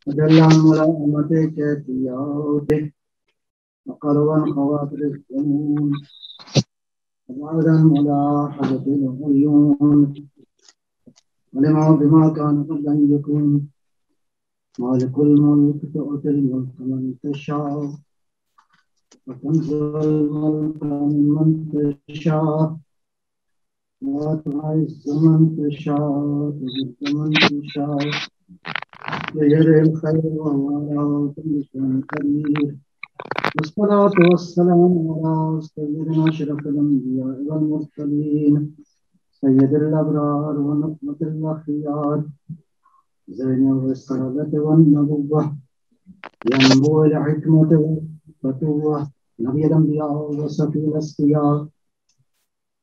وجل عن ملائمتك كيفياتك وقربا خواطر الظنون وبعدا ملاحظة العيون ولما بما كان قبل أن يكون مالك الملك تؤتي الملك من تشاء وتنزع الملك ممن تشاء وتعز من تشاء وتذل من تشاء بيده الخير وهو على كل شيء قدير والصلاة والسلام على سيدنا أشرف الأنبياء والمرسلين سيد الأبرار ونقمة الأخيار زين الرسالة والنبوة ينبوع الحكمة والفتوة نبي الأنبياء وصفي الأصفياء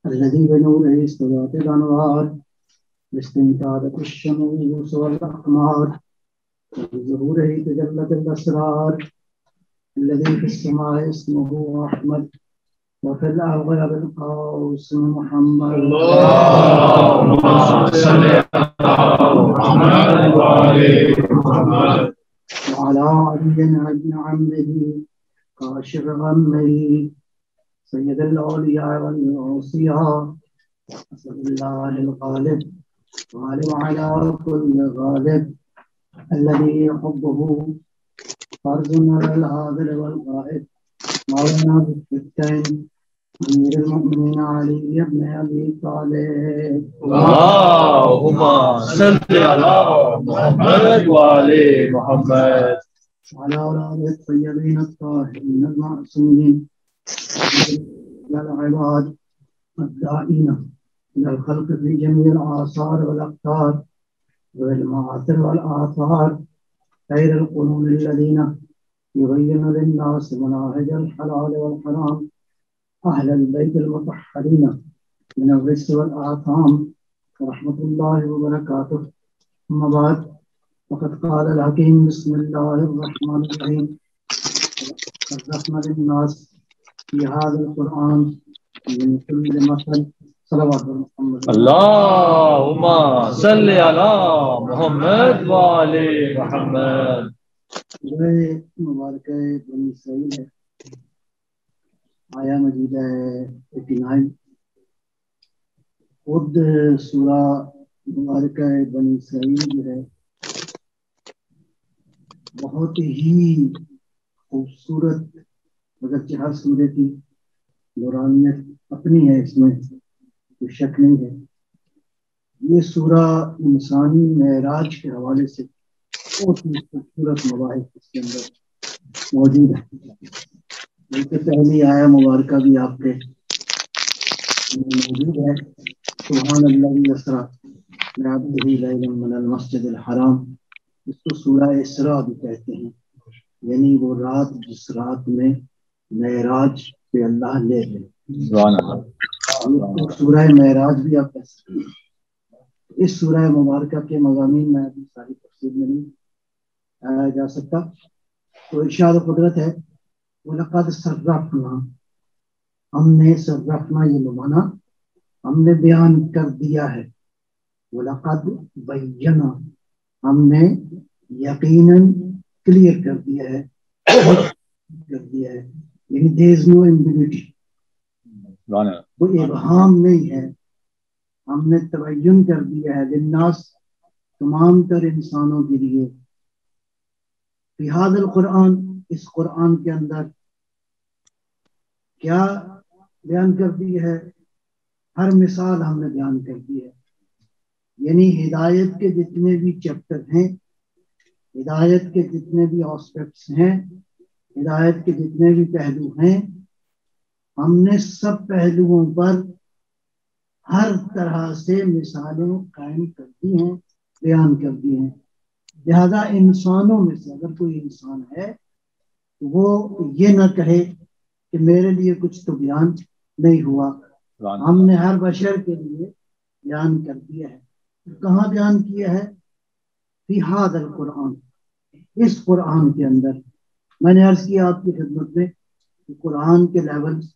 الذي بنوره استضاءت الأنوار باستنكارة الشموس والأقمار بظهوره تجلت الأسرار الذي في السماء اسمه أحمد وفي الأرض يبقى اسم محمد. اللهم صل على محمد وعلى محمد وعلى علي بن عمه كاشف غمه سيد الأولياء والأوصياء أسأل الله الغالب وعلى كل غالب الذي حبه فرض على الحاضر والغائب مولانا بالفتين أمير المؤمنين علي بن أبي طالب. اللهم صل على محمد وعلى محمد وعلى أولاد الطيبين الطاهرين المعصومين العباد الدائين إلى الخلق في جميع الآثار والأقطار والمآثر والآثار خير القرون الذين يبين للناس مناهج الحلال والحرام أهل البيت المطهرين من الرجس والآثام ورحمة الله وبركاته. أما بعد فقد قال الحكيم بسم الله الرحمن الرحيم صدقنا للناس في هذا القرآن من كل مثل صلوات محمد. اللهم صل على محمد وعلى محمد. یہ مبارک بنی اسرائیل ہے، آیا مجیدہ ہے 89. خود سورہ مبارکہ بنی اسرائیل جو ہے بہت ہی خوبصورت، اگرچہ ہر سورہ کی نورانیت اپنی ہے، اس میں کوئی شک نہیں ہے. یہ سورہ انسانی معراج کے حوالے سے بہت ہی خوبصورت مباحث اس کے اندر موجود ہے. بلکہ پہلی آیا مبارکہ بھی آپ کے موجود ہے، سبحان اللہ اسرا بعبدہ لیلا من المسجد الحرام. اس کو سورہ اسراء بھی کہتے ہیں، یعنی وہ رات جس رات میں معراج پہ اللہ لے گئے. سورہ معراج بھی آپ کہہ سکتے ہیں. اس سورہ مبارکہ کے مضامین میں ابھی ساری تفصیل میں نہیں آیا جا سکتا. تو ارشاد قدرت ہے وَلَقَدْ صَرَّفْنَا، ہم نے صرفنا یہ مانا ہم نے بیان کر دیا ہے. وَلَقَدْ بَيَّنَا، ہم نے یقیناً کلیئر کر دیا ہے، یعنی there is no ambiguity، کوئی ابہام نہیں ہے. ہم نے تبین کر دیا ہے للناس، تمام تر انسانوں کے لیے. فی ھذا القرآن، اس قرآن کے اندر کیا بیان کر دی ہے؟ ہر مثال ہم نے بیان کر دی ہے. یعنی ہدایت کے جتنے بھی چیپٹر ہیں، ہدایت کے جتنے بھی آسپیکٹس ہیں، ہدایت کے جتنے بھی پہلو ہیں، ہم نے سب پہلوؤں پر ہر طرح سے مثالیں قائم کر دی ہیں، بیان کر دی ہیں. لہذا انسانوں میں سے اگر کوئی انسان ہے تو وہ یہ نہ کہے کہ میرے لیے کچھ تو بیان نہیں ہوا. ہم نے ہر بشر کے لیے بیان کر دیا ہے. کہاں بیان کیا ہے؟ فی ھذا القرآن، اس قرآن کے اندر. میں نے عرض کیا آپ کی خدمت میں کہ قرآن کے لیولز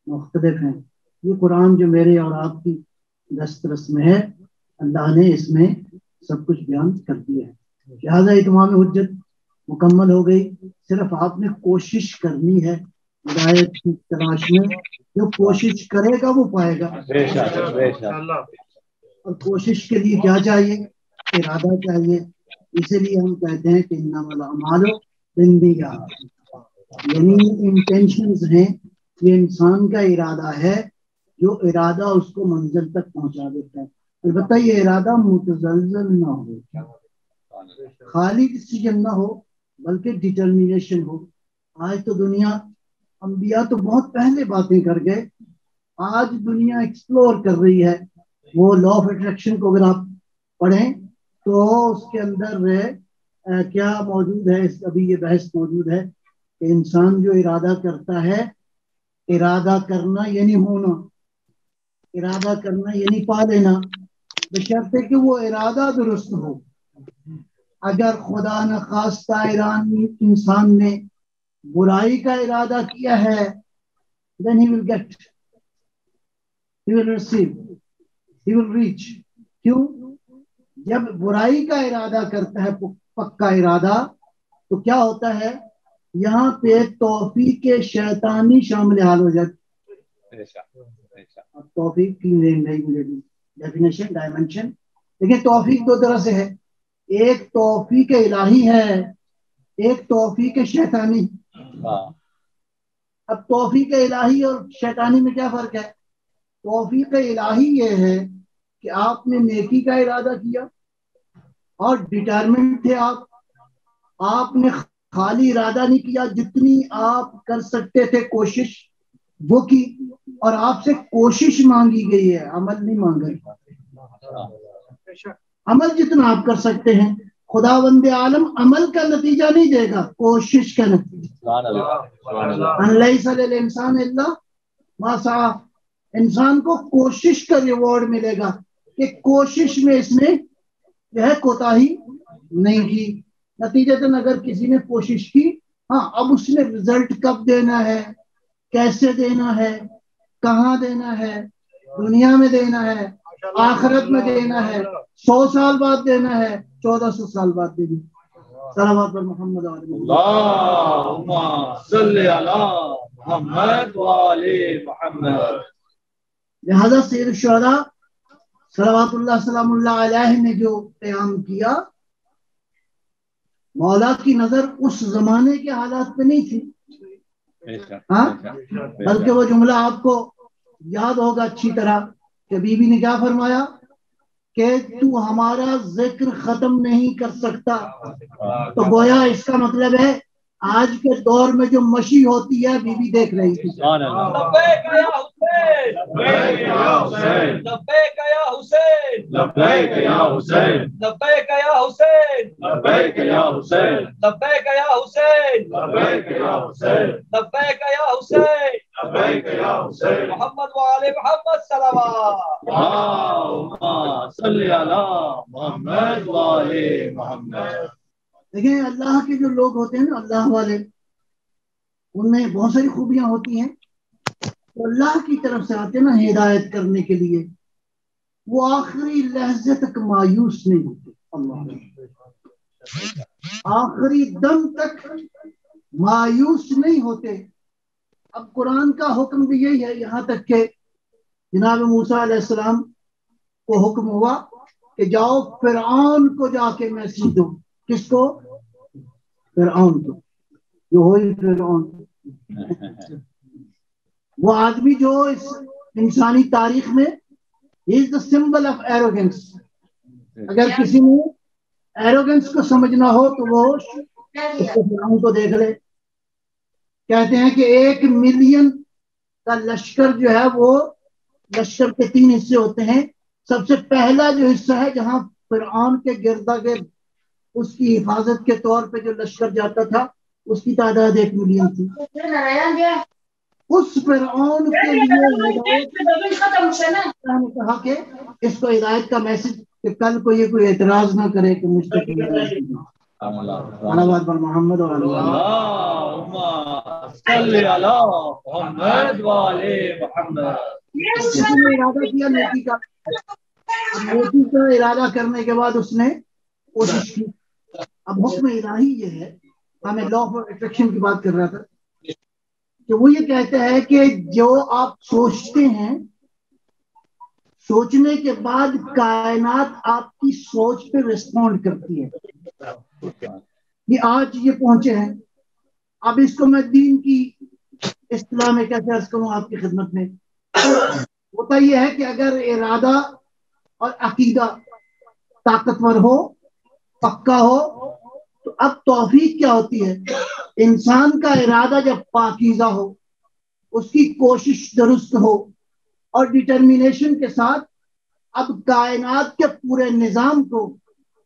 مختلف ہیں. یہ قرآن جو میرے اور آپ کی دسترس میں ہے، اللہ نے اس میں سب کچھ بیان کر دیا ہے. لہٰذا اتمام حجت مکمل ہو گئی. صرف آپ نے کوشش کرنی ہے ہدایت کی تلاش میں. جو کوشش کرے گا وہ پائے گا. اور کوشش کے لیے کیا چاہیے؟ ارادہ چاہیے. اسی لیے ہم کہتے ہیں کہ انما الاعمال بالنیات، یعنی انٹینشنز ہیں. یہ انسان کا ارادہ ہے جو ارادہ اس کو منزل تک پہنچا دیتا ہے. البتہ یہ ارادہ متزلزل نہ ہو، خالی ڈیسیژن نہ ہو، بلکہ ڈٹرمینیشن ہو. آج تو دنیا، انبیاء تو بہت پہلے باتیں کر گئے، آج دنیا ایکسپلور کر رہی ہے. وہ لا آف اٹریکشن کو اگر آپ پڑھیں تو اس کے اندر کیا موجود ہے، ابھی یہ بحث موجود ہے کہ انسان جو ارادہ کرتا ہے، ارادہ کرنا یعنی ہونا، ارادہ کرنا یعنی پا لینا، بشرطے کہ وہ ارادہ درست ہو. اگر خدا نخواستہ انسان نے برائی کا ارادہ کیا ہے then he will get, he will receive, he will reach. کیوں؟ جب برائی کا ارادہ کرتا ہے پکا ارادہ تو کیا ہوتا ہے؟ یہاں پہ توفیق شیطانی شامل حال ہو جاتی. توفیق کی ڈیفینیشن ڈائمنشن، لیکن توفیق دو طرح سے ہے. ایک توفیق الہی ہے، ایک توفیق شیطانی. اب توفیق الہی اور شیطانی میں کیا فرق ہے؟ توفیق الہی یہ ہے کہ آپ نے نیکی کا ارادہ کیا اور ڈٹرمنٹ تھے آپ نے خالی ارادہ نہیں کیا، جتنی آپ کر سکتے تھے کوشش وہ کی، اور آپ سے کوشش مانگی گئی ہے، عمل نہیں مانگا. عمل جتنا آپ کر سکتے ہیں. خداوند عالم عمل کا نتیجہ نہیں دے گا، کوشش کا نتیجہ. لیس للانسان الا ما سعی، انسان کو کوشش کا ریوارڈ ملے گا کہ کوشش میں اس نے جو ہے کوتاہی نہیں کی. نتیجتاً اگر کسی نے کوشش کی، ہاں اب اس نے رزلٹ کب دینا ہے، کیسے دینا ہے، کہاں دینا ہے، دنیا میں دینا ہے، آخرت میں دینا ہے، 100 سال بعد دینا ہے، 1400 سال بعد دینا ہے. صلوات پر محمد اللہم صلی علی محمد وعلی محمد. لہذا سید الشہداء صلوات اللہ سلام اللہ علیہ نے جو قیام کیا، مولا کی نظر اس زمانے کے حالات پہ نہیں تھی، ہاں، بلکہ وہ جملہ آپ کو یاد ہوگا اچھی طرح کہ بی بی نے کیا فرمایا کہ تو ہمارا ذکر ختم نہیں کر سکتا. تو گویا اس کا مطلب ہے آج کے دور میں جو مشی ہوتی ہے بی بی دیکھ رہی تھی. لبیک یا حسین، لبیک یا حسین، لبیک یا حسین، لبیک یا حسین، لبیک یا حسین، لبیک یا حسین، لبیک یا حسین، لبیک یا حسین، لبیک یا حسین، لبیک یا حسین. محمد وعلی محمد صلوات. اللہم صلی علی محمد وعلی محمد. دیکھیں اللہ کے جو لوگ ہوتے ہیں نا، اللہ والے، ان میں بہت ساری خوبیاں ہوتی ہیں. تو اللہ کی طرف سے آتے ہیں نا ہدایت کرنے کے لیے، وہ آخری لحظے تک مایوس نہیں ہوتے. اللہ آخری دم تک مایوس نہیں ہوتے. اب قرآن کا حکم بھی یہی ہے، یہاں تک کہ جناب موسیٰ علیہ السلام کو حکم ہوا کہ جاؤ فرعون کو جا کے میسج دو. کس کو؟ فرعون کو، جو ہوئی فرعون، وہ آدمی جو اس انسانی تاریخ میں he is the symbol of arrogance. اگر کسی نے ایروگنس کو سمجھنا ہو تو وہ اس فرعون کو دیکھ لے. کہتے ہیں کہ 1 ملین کا لشکر جو ہے وہ لشکر کے 3 حصے ہوتے ہیں. سب سے پہلا جو حصہ ہے جہاں فرعون کے گردا گرد اس کی حفاظت کے طور پہ جو لشکر جاتا تھا، اس کی تعداد 1 ملین تھی. اس فرعون کے لیے نے کہا کہ اس کو ہدایت کا میسج کہ کل کو یہ کوئی اعتراض نہ کرے کہ مجھ تک محمد اور اللہم صلی علی محمد وعلی محمد. ارادہ کیا نیکی کا اب نیکی کا ارادہ کرنے کے بعد اس نے کوشش کی. اب حکم الہی یہ ہے, میں لا آف اٹریکشن کی بات کر رہا تھا, کہ وہ یہ کہتا ہے کہ جو آپ سوچتے ہیں, سوچنے کے بعد کائنات آپ کی سوچ پہ ریسپونڈ کرتی ہے. یہ آج یہ پہنچے ہیں. اب اس کو میں دین کی اصطلاح میں کیسے عرض کروں آپ کی خدمت میں. ہوتا یہ ہے کہ اگر ارادہ اور عقیدہ طاقتور ہو, پکا ہو, تو اب توفیق کیا ہوتی ہے؟ انسان کا ارادہ جب پاکیزہ ہو, اس کی کوشش درست ہو, اور ڈٹرمینیشن کے ساتھ اب کائنات کے پورے نظام کو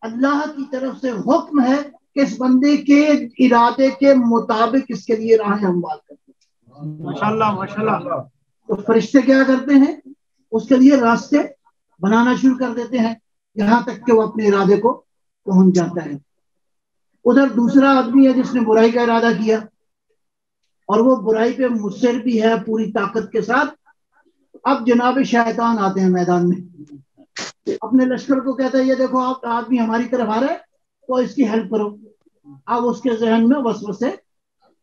اللہ کی طرف سے حکم ہے کہ اس بندے کے ارادے کے مطابق اس کے لیے راہیں ہموار کرتے ہیں. ماشاءاللہ ماشاءاللہ. تو فرشتے کیا کرتے ہیں؟ اس کے لیے راستے بنانا شروع کر دیتے ہیں, یہاں تک کہ وہ اپنے ارادے کو پہنچ جاتا ہے. ادھر دوسرا آدمی ہے جس نے برائی کا ارادہ کیا, اور وہ برائی پہ مصر بھی ہے پوری طاقت کے ساتھ. اب جناب شیطان آتے ہیں میدان میں, اپنے لشکر کو کہتا ہے یہ دیکھو آپ آدمی ہماری طرف آ رہا ہے تو اس کی ہیلپ کرو. اب اس کے ذہن میں وسوسے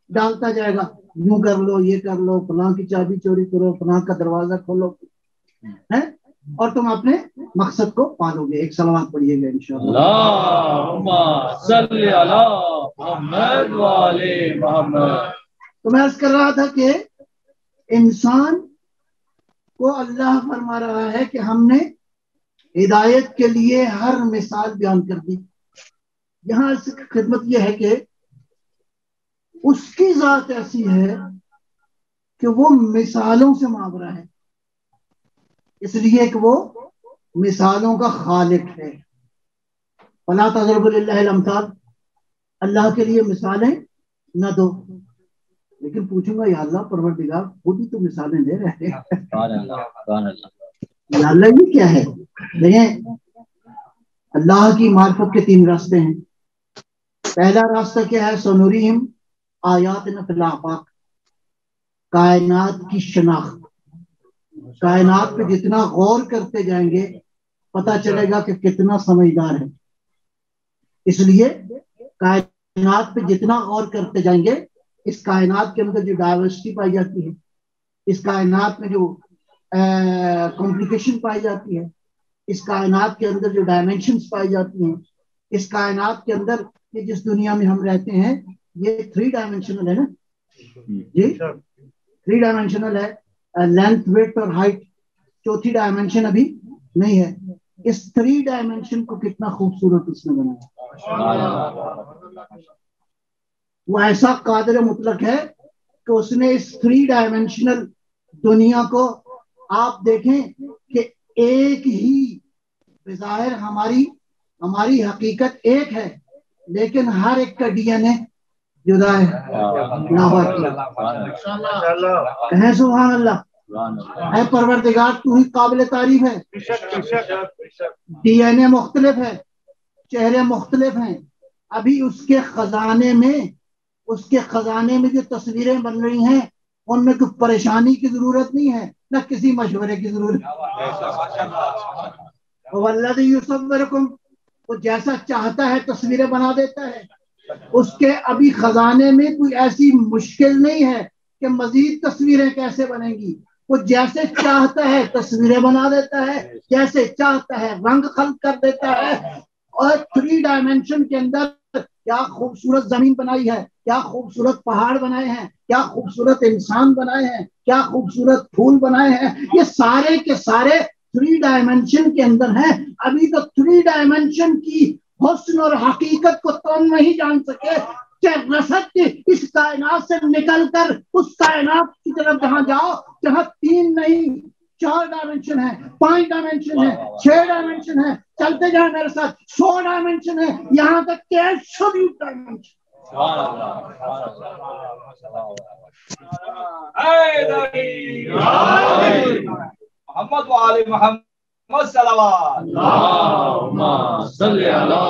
ڈالتا جائے گا, یوں کر لو, یہ کر لو, فلاں کی چابی چوری کرو, فلاں کا دروازہ کھولو, اور تم اپنے مقصد کو پالو گے. ایک صلوات پڑھیے گا انشاءاللہ. اللہم صلی علی محمد و علی محمد. تو میں عرض کر رہا تھا کہ انسان کو اللہ فرما رہا ہے کہ ہم نے ہدایت کے لیے ہر مثال بیان کر دی. یہاں خدمت یہ ہے کہ اس کی ذات ایسی ہے کہ وہ مثالوں سے ماورا ہے, اس لیے کہ وہ مثالوں کا خالق ہے. فلا تضربوا للہ الامثال, اللہ کے لیے مثالیں نہ دو. لیکن پوچھوں گا یا اللہ پروردگار خود ہی تو مثالیں دے رہے ہیں, یا اللہ یہ کیا ہے؟ دیکھیں اللہ کی معرفت کے 3 راستے ہیں. پہلا راستہ کیا ہے؟ سنورہم آیاتنا فی الآفاق, کائنات کی شناخت. کائنات پہ جتنا غور کرتے جائیں گے پتہ چلے گا کہ کتنا سمجھدار ہے. اس لیے کائنات پہ جتنا غور کرتے جائیں گے, اس کائنات کے اندر جو ڈائیورسٹی پائی جاتی ہے, اس کائنات میں جو کمپلیکیشن پائی جاتی ہے, اس کائنات کے اندر جو ڈائمینشنز پائی جاتی ہیں, اس کائنات کے اندر یہ جس دنیا میں ہم رہتے ہیں یہ 3 ڈائمینشنل ہے نا جی, 3 ڈائمینشنل ہے, لینتھ, ویڈتھ اور ہائٹ. 4تھی ڈائمینشن ابھی نہیں ہے. اس 3 ڈائمینشن کو کتنا خوبصورت اس نے بنایا. وہ ایسا قادر مطلق ہے کہ اس نے اس 3 ڈائمینشنل دنیا کو, آپ دیکھیں کہ ایک ہی بظاہر ہماری حقیقت ایک ہے, لیکن ہر ایک کا ڈی این اے جدا ہے. کہیں سبحان اللہ. اے پروردگار تو ہی قابل تعریف ہے. ڈی این اے مختلف ہے, چہرے مختلف ہیں. ابھی اس کے خزانے میں جو تصویریں بن رہی ہیں ان میں کوئی پریشانی کی ضرورت نہیں ہے, نہ کسی مشورے کی ضرورت. والذی یصورکم, وہ جیسا چاہتا ہے تصویریں بنا دیتا ہے. اس کے ابھی خزانے میں کوئی ایسی مشکل نہیں ہے کہ مزید تصویریں کیسے بنیں گی. وہ جیسے چاہتا ہے تصویریں بنا دیتا ہے, جیسے چاہتا ہے رنگ خلق کر دیتا ہے. اور 3 ڈائمینشن کے اندر کیا خوبصورت زمین بنائی ہے, کیا خوبصورت پہاڑ بنائے ہیں, کیا خوبصورت انسان بنائے ہیں, کیا خوبصورت پھول بنائے ہیں. یہ سارے کے سارے 3 ڈائمینشن کے اندر ہیں. ابھی تو 3 ڈائمینشن کی حسن اور حقیقت کو تم نہیں جان سکے کہ رسد اس کائنات سے نکل کر اس کائنات کی طرف جہاں جاؤ جہاں 3 نہیں 4 ڈائمینشن ہے, 5 ڈائمینشن ہے, 6 ڈائمینشن ہے. چلتے جائیں میرے ساتھ, 100 ڈائمینشن ہے, یہاں تک کہ 100 ڈائمینشن. محمد وعلی محمد صلوات. اللہم صلی علی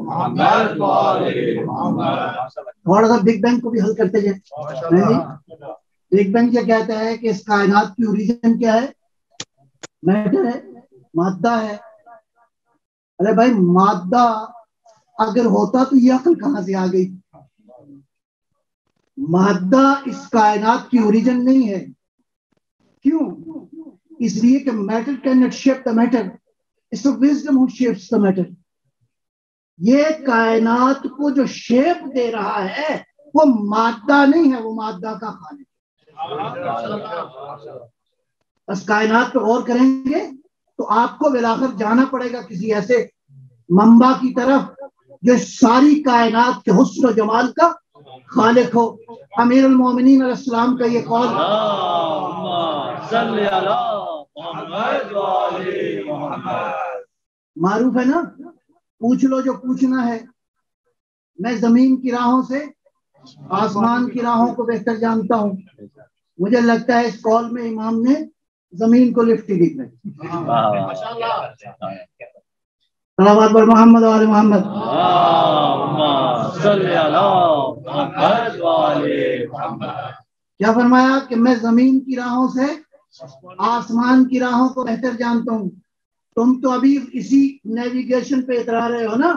محمد وعلی محمد. تھوڑا سا بگ بینگ کو بھی حل کرتے جائیں. بگ بینگ کیا کہتا ہے کہ اس کائنات کی اوریجن کیا ہے؟ میٹر ہے, مادہ ہے, ارے بھائی مادہ اگر ہوتا تو یہ عقل کہاں سے آ گئی؟ مادہ اس کائنات کی اوریجن نہیں ہے. کیوں؟ اس لیے کہ matter can not shape the matter, it's the wisdom who shapes the matter. یہ کائنات کو جو شیپ دے رہا ہے وہ مادہ نہیں ہے، وہ مادہ کا خالق. بس کائنات پہ غور کریں گے تو آپ کو بالآخر جانا پڑے گا کسی ایسے منبع کی طرف جو ساری کائنات کے حسن و جمال کا خالق ہو. امیر المومنین علیہ السلام کا یہ قول معروف ہے نا، پوچھ لو جو پوچھنا ہے. میں زمین کی راہوں سے آسمان کی راہوں کو بہتر جانتا ہوں. مجھے لگتا ہے اس قول میں امام نے زمین کو لفٹ دی ہے. صلوات بر محمد و آل محمد. کیا فرمایا کہ میں زمین کی راہوں سے آسمان کی راہوں کو بہتر جانتا ہوں. تم تو ابھی اسی نیویگیشن پہ اترا رہے ہو نا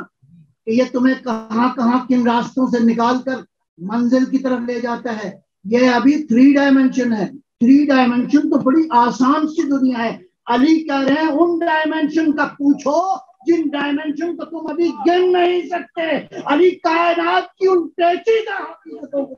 کہ یہ تمہیں کہاں کہاں کن راستوں سے نکال کر منزل کی طرف لے جاتا ہے. یہ ابھی 3 ڈائمنشن ہے. 3 ڈائمنشن تو بڑی آسان سی دنیا ہے. علی کہہ رہے ہیں ان ڈائمنشن کا پوچھو جن ڈائمنشن کو تم ابھی گن نہیں سکتے. علی کائنات کی ان پیچیدہ حقیقتوں کو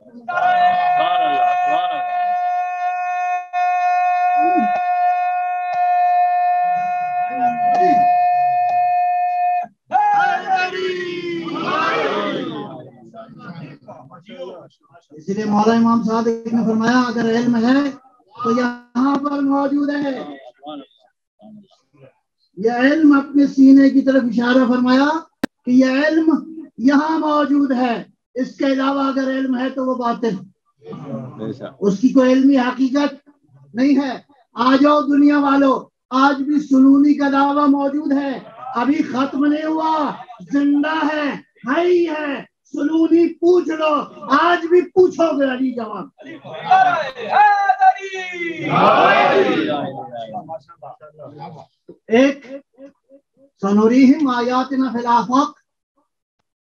اسی لیے مولا امام صادق نے فرمایا اگر علم ہے تو یہاں پر موجود ہے. یہ علم اپنے سینے کی طرف اشارہ فرمایا کہ یہ علم یہاں موجود ہے. اس کے علاوہ اگر علم ہے تو وہ باطل، اس کی کوئی علمی حقیقت نہیں ہے. آ جاؤ دنیا والو، آج بھی سنونی کا دعویٰ موجود ہے، ابھی ختم نہیں ہوا، زندہ ہے، حی ہے. سنونی پوچھ لو، آج بھی پوچھو گے علی جواب. ایک سنوریہم آیاتنا فی الآفاق،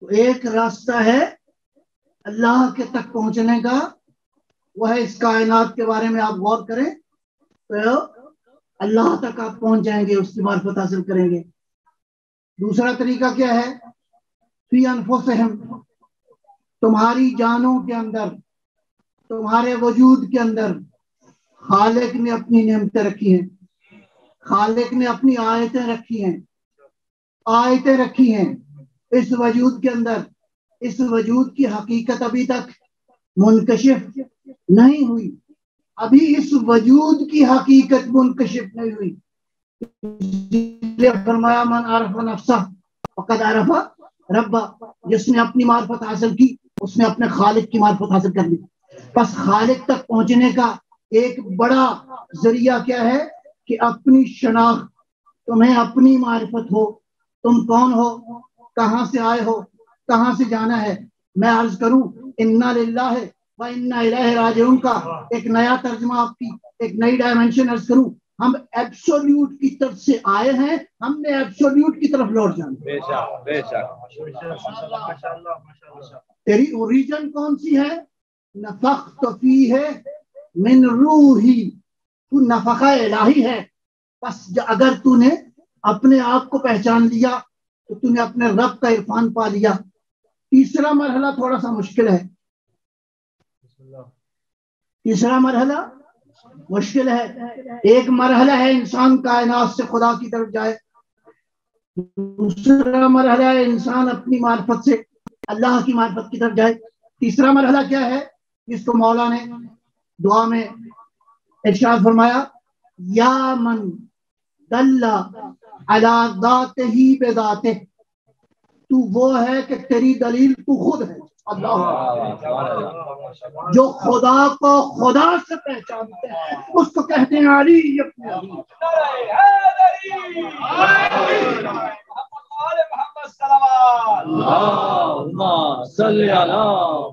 ایک راستہ ہے اللہ کے تک پہنچنے کا، وہ ہے اس کائنات کے بارے میں آپ غور کریں تو اللہ تک آپ پہنچ جائیں گے، اس کی معرفت حاصل کریں گے. دوسرا طریقہ کیا ہے؟ فی انفسہم، تمہاری جانوں کے اندر، تمہارے وجود کے اندر خالق نے اپنی نعمتیں رکھی ہیں، خالق نے اپنی آیتیں رکھی ہیں، آیتیں رکھی ہیں اس وجود کے اندر. اس وجود کی حقیقت ابھی تک منکشف نہیں ہوئی، ابھی اس وجود کی حقیقت منکشف نہیں ہوئی. فرمایا من عرف نفسہ فقد عرف ربہ، جس نے اپنی معرفت حاصل کی اس نے اپنے خالق کی معرفت حاصل کر لی. بس خالق تک پہنچنے کا ایک بڑا ذریعہ کیا ہے کہ اپنی شناخت، تمہیں اپنی معرفت ہو، تم کون ہو، کہاں سے آئے ہو، کہاں سے جانا ہے. میں عرض کروں انا للہ و انا الیہ راجعون کا ایک نیا ترجمہ، آپ کی ایک نئی ڈائمنشن عرض کروں. ہم ایبسولوٹ کی طرف سے آئے ہیں، ہم نے ایبسولوٹ کی طرف لوٹ جانا. تیری اوریجن کون سی ہے؟ نفخت فیہ من روحی، تو نفخہ الہی ہے. بس اگر تو نے اپنے آپ کو پہچان لیا تو تو نے اپنے رب کا عرفان پا لیا. تیسرا مرحلہ تھوڑا سا مشکل ہے، تیسرا مرحلہ مشکل ہے. ایک مرحلہ ہے انسان کائنات سے خدا کی طرف جائے، دوسرا مرحلہ ہے انسان اپنی معرفت سے اللہ کی معرفت کی طرف جائے. تیسرا مرحلہ کیا ہے جس کو مولا نے دعا میں ارشاد فرمایا یا من دل علی ذاتہ بذاتہ، تو وہ ہے کہ تیری دلیل تو خود ہے. اللہ جو خدا کو خدا سے پہچانتے ہیں اس کو کہتے ہیں علی اپنے علی. اللہم صلی علی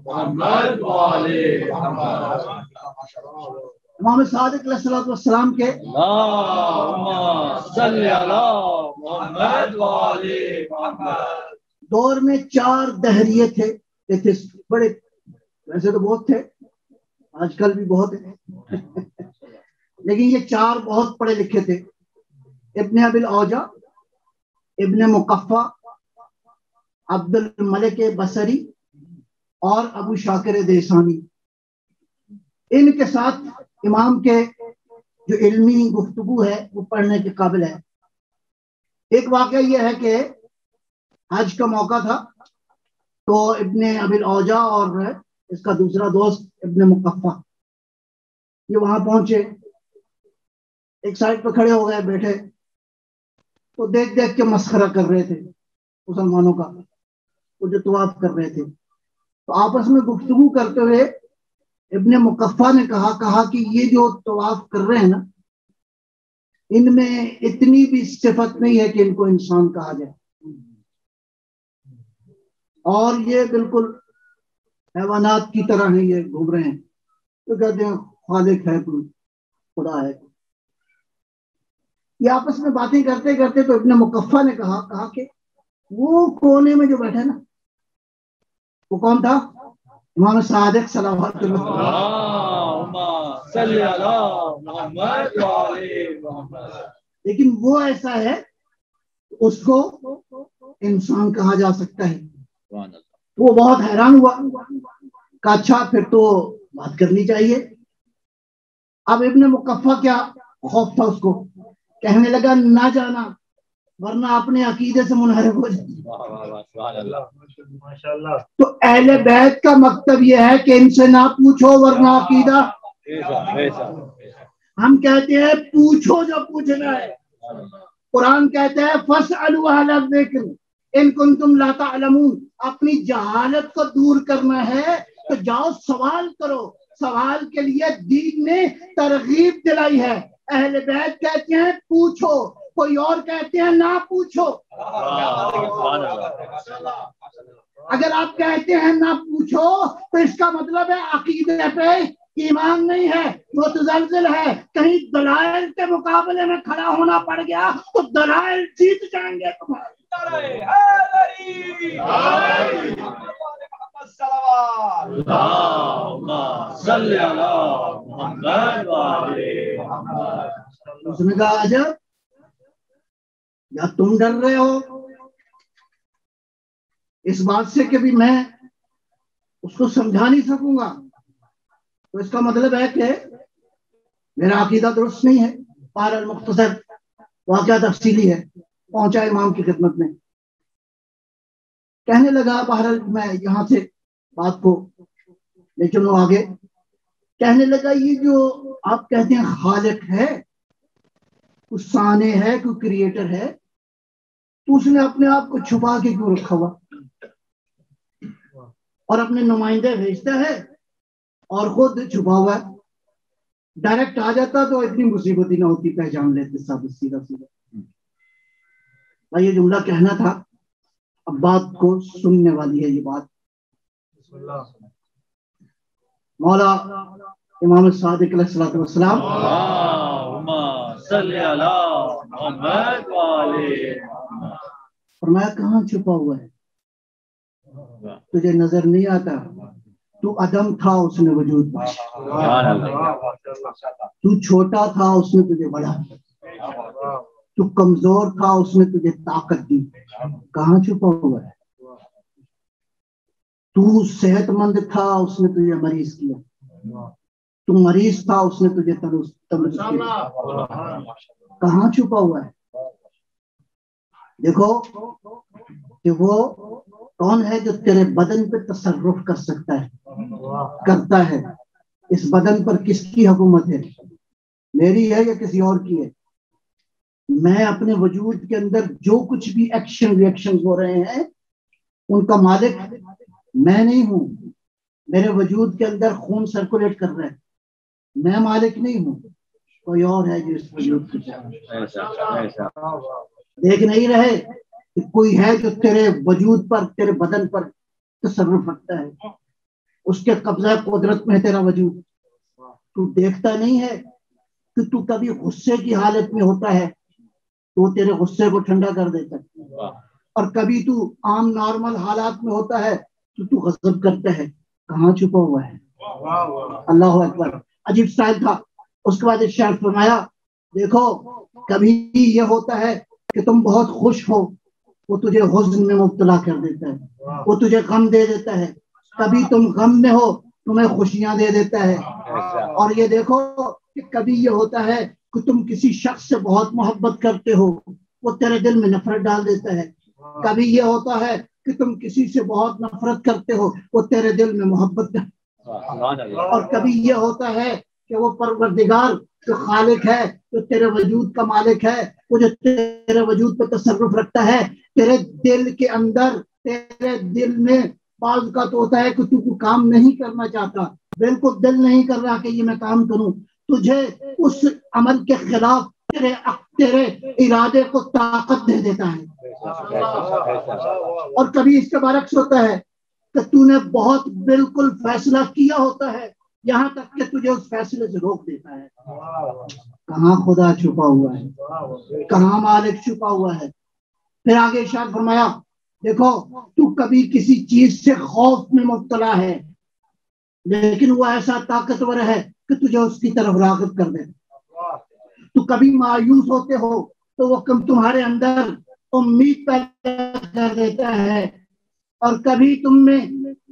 محمد و آل محمد. امام صادق علیہ الصلوۃ والسلام کے اللہم صلی علی محمد وآل محمد دور میں 4 دہریے تھے، بڑے، ویسے تو بہت تھے، آج کل بھی بہت ہیں لیکن یہ 4 بہت پڑھے لکھے تھے: ابن ابی الاوجا، ابن مقفع، عبد الملک بصری اور ابو شاکر دیسانی۔ ان کے ساتھ امام کے جو علمی گفتگو ہے وہ پڑھنے کے قابل ہے۔ ایک واقعہ یہ ہے کہ حج کا موقع تھا تو ابن ابی الاوجا اور اس کا دوسرا دوست ابن مقفع یہ وہاں پہنچے، ایک سائڈ پہ کھڑے ہو گئے، بیٹھے تو دیکھ دیکھ کے مسخرہ کر رہے تھے مسلمانوں کا، وہ جو طواف کر رہے تھے۔ تو آپس میں گفتگو کرتے ہوئے ابن مقفع نے کہا کہ یہ جو طواف کر رہے ہیں نا، ان میں اتنی بھی صفت نہیں ہے کہ ان کو انسان کہا جائے، اور یہ بالکل حیوانات کی طرح ہیں، یہ گھوم رہے ہیں۔ تو کہتے ہیں خالق ہے کوئی، خدا ہے۔ یہ آپس میں باتیں کرتے کرتے تو ابن مقفع نے کہا کہ وہ کونے میں جو بیٹھے نا، وہ کون تھا؟ امام صادق صلوات اللہ اللہم صلی علی محمد وآل محمد۔ لیکن وہ ایسا ہے اس کو انسان کہا جا سکتا ہے۔ وہ بہت حیران ہوا کہ اچھا پھر تو بات کرنی چاہیے۔ اب ابن مقفع کیا خوف تھا اس کو، کہنے لگا نہ جانا ورنہ اپنے عقیدے سے منحرف ہو جائے۔ تو اہل بیت کا مکتب یہ ہے کہ ان سے نہ پوچھو ورنہ عقیدہ۔ ہم کہتے ہیں پوچھو جو پوچھنا ہے۔ قرآن کہتا ہے فَاسْأَلُوا أَهْلَ الذِّكْرِ إِن كُنتُمْ لَا تَعْلَمُونَ۔ اپنی جہالت کو دور کرنا ہے تو جاؤ سوال کرو۔ سوال کے لیے دین نے ترغیب دلائی ہے۔ اہل بیت کہتے ہیں پوچھو، کوئی اور کہتے ہیں نہ پوچھو۔ اگر آپ کہتے ہیں نہ پوچھو تو اس کا مطلب ہے عقیدے پہ ایمان نہیں ہے، متزلزل ہے۔ کہیں دلائل کے مقابلے میں کھڑا ہونا پڑ گیا تو دلائل جیت جائیں گے تمہارے۔ اس نے کہا عجب، یا تم ڈر رہے ہو اس بات سے کہ بھی میں اس کو سمجھا نہیں سکوں گا، تو اس کا مطلب ہے کہ میرا عقیدہ درست نہیں ہے۔ بہر المختصر واقعہ تفصیلی ہے، پہنچا امام کی خدمت میں، کہنے لگا، بہرحال میں یہاں سے بات کو لے چلوں آگے، کہنے لگا یہ جو آپ کہتے ہیں خالق ہے، کوئی صانع ہے، کوئی کریٹر ہے، تو اس نے اپنے آپ کو چھپا کے کیوں رکھا ہوا اور اپنے نمائندے بھیجتا ہے اور خود چھپا ہوا ہے؟ ڈائریکٹ آ جاتا تو اتنی مصیبت ہی نہ ہوتی، پہچان لیتے ثابت سیدھا سیدھا۔ یہ جملہ کہنا تھا، اب بات کو سننے والی ہے یہ بات۔ مولا امام صادق علیہ الصلوۃ والسلام اللہم صلی علی محمد وآل محمد۔ فرمایا کہاں چھپا ہوا ہے؟ تجھے نظر نہیں آتا؟ تو عدم تھا، اس نے وجود بخشا۔ تو چھوٹا تھا، اس نے تجھے بڑا کیا۔ تو کمزور تھا، اس نے تجھے طاقت دی۔ کہاں چھپا ہوا ہے؟ تو صحت مند تھا، اس نے تجھے مریض کیا۔ تو مریض تھا، اس نے تجھے تندرست کیا۔ کہاں چھپا ہوا ہے؟ دیکھو کہ وہ کون ہے جو تیرے بدن پہ تصرف کر سکتا ہے، کرتا ہے۔ اس بدن پر کس کی حکومت ہے؟ میری ہے یا کسی اور کی ہے؟ میں اپنے وجود کے اندر جو کچھ بھی ایکشن ریئیکشن ہو رہے ہیں ان کا مالک میں نہیں ہوں۔ میرے وجود کے اندر خون سرکولیٹ کر رہا ہے، میں مالک نہیں ہوں، کوئی اور ہے جو اس وجود کو دیکھ نہیں رہے کہ کوئی ہے جو تیرے وجود پر، تیرے بدن پر تصرف رکھتا ہے، اس کے قبضہ قدرت میں ہے تیرا وجود۔ تو دیکھتا نہیں ہے کہ تو کبھی غصے کی حالت میں ہوتا ہے تو تیرے غصے کو ٹھنڈا کر دیتا ہے، اور کبھی تو عام نارمل حالات میں ہوتا ہے تو غضب کرتا ہے. کہاں چھپا ہوا ہے؟ اللہ اکبر. عجیب سٹائل تھا. اس کے بعد ارشاد فرمایا دیکھو کبھی یہ ہوتا ہے کہ تم بہت خوش ہو، وہ تجھے حزن میں مبتلا کر دیتا ہے، وہ تجھے غم دے دیتا ہے. کبھی تم غم میں ہو تمہیں خوشیاں دے دیتا ہے. اور یہ دیکھو کہ کبھی یہ ہوتا ہے کہ تم کسی شخص سے بہت محبت کرتے ہو، وہ تیرے دل میں نفرت ڈال دیتا ہے. کبھی یہ ہوتا ہے کہ تم کسی سے بہت نفرت کرتے ہو، وہ تیرے دل میں محبت. اور کبھی یہ ہوتا ہے کہ وہ پروردگار جو خالق ہے، جو تیرے وجود کا مالک ہے، وہ جو تیرے وجود پہ تصرف رکھتا ہے، تیرے دل کے اندر، تیرے دل میں بعض کا تو ہوتا ہے کہ تو کام نہیں کرنا چاہتا، بالکل دل نہیں کر رہا کہ یہ میں کام کروں، تجھے اس عمل کے خلاف تیرے ارادے کو طاقت دے دیتا ہے. اور کبھی اس کے برعکس ہوتا ہے کہ تو نے بہت بالکل فیصلہ کیا ہوتا ہے، یہاں تک کہ تجھے اس فیصلے سے روک دیتا ہے. کہاں خدا چھپا ہوا ہے؟ کہاں مالک چھپا ہوا ہے؟ پھر آگے ارشاد فرمایا دیکھو تو کبھی کسی چیز سے خوف میں مبتلا ہے لیکن وہ ایسا طاقتور ہے کہ تجھے اس کی طرف راغب کر دے. تو کبھی مایوس ہوتے ہو تو وہ تمہارے اندر امید پیدا کر دیتا ہے، اور کبھی تم میں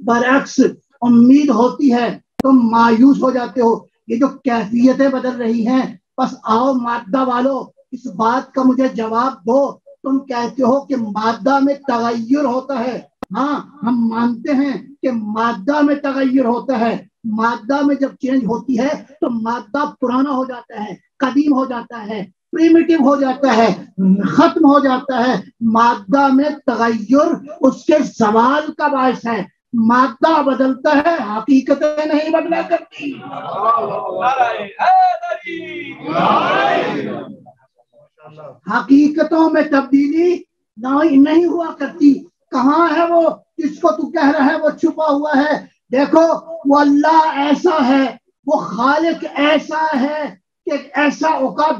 برعکس امید ہوتی ہے تم مایوس ہو جاتے ہو. یہ جو کیفیتیں بدل رہی ہیں، بس آؤ مادہ والو اس بات کا مجھے جواب دو. تم کہتے ہو کہ مادہ میں تغیر ہوتا ہے، ہاں ہم مانتے ہیں کہ مادہ میں تغیر ہوتا ہے. مادہ میں جب چینج ہوتی ہے تو مادہ پرانا ہو جاتا ہے، قدیم ہو جاتا ہے، پریمیٹیو ہو جاتا ہے، ختم ہو جاتا ہے. مادہ میں تغیر اس کے زوال کا باعث ہے. مادہ بدلتا ہے، حقیقتیں نہیں بدلا کرتی. حقیقتوں میں تبدیلی نہیں ہوا کرتی. کہاں ہے وہ جس کو تو کہہ رہا ہے وہ چھپا ہوا ہے؟ دیکھو وہ اللہ ایسا ہے، وہ خالق ایسا ہے کہ ایسا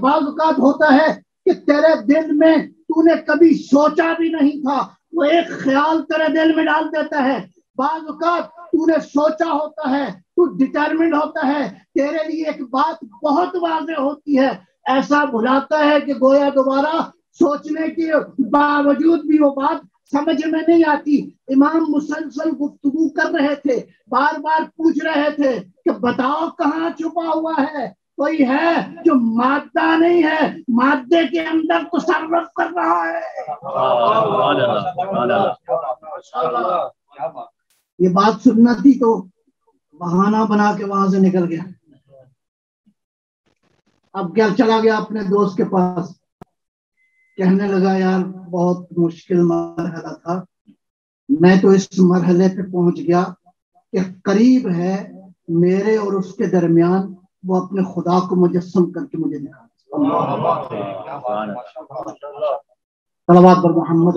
بعض اوقات ہوتا ہے کہ تیرے دل میں تو نے کبھی سوچا بھی نہیں تھا، وہ ایک خیال تیرے دل میں ڈال دیتا ہے. بعض اوقات تو نے سوچا ہوتا ہے، تو ڈٹرمنڈ ہوتا ہے، تیرے لیے ایک بات بہت واضح ہوتی ہے، ایسا بھلاتا ہے کہ گویا دوبارہ سوچنے کے باوجود بھی وہ بات سمجھ میں نہیں آتی. امام مسلسل گفتگو کر رہے تھے، بار بار پوچھ رہے تھے کہ بتاؤ کہاں چھپا ہوا ہے؟ کوئی ہے جو مادہ نہیں ہے، مادے کے اندر تصرف کر رہا ہے. یہ بات سننا تھی تو بہانہ بنا کے وہاں سے نکل گیا. اب کیا چلا گیا اپنے دوست کے پاس، کہنے لگا یار بہت مشکل مرحلہ تھا، میں تو اس مرحلے پہ پہنچ گیا کہ قریب ہے میرے اور اس کے درمیان وہ اپنے خدا کو مجسم کر کے مجھے دکھا. صلوات پر محمد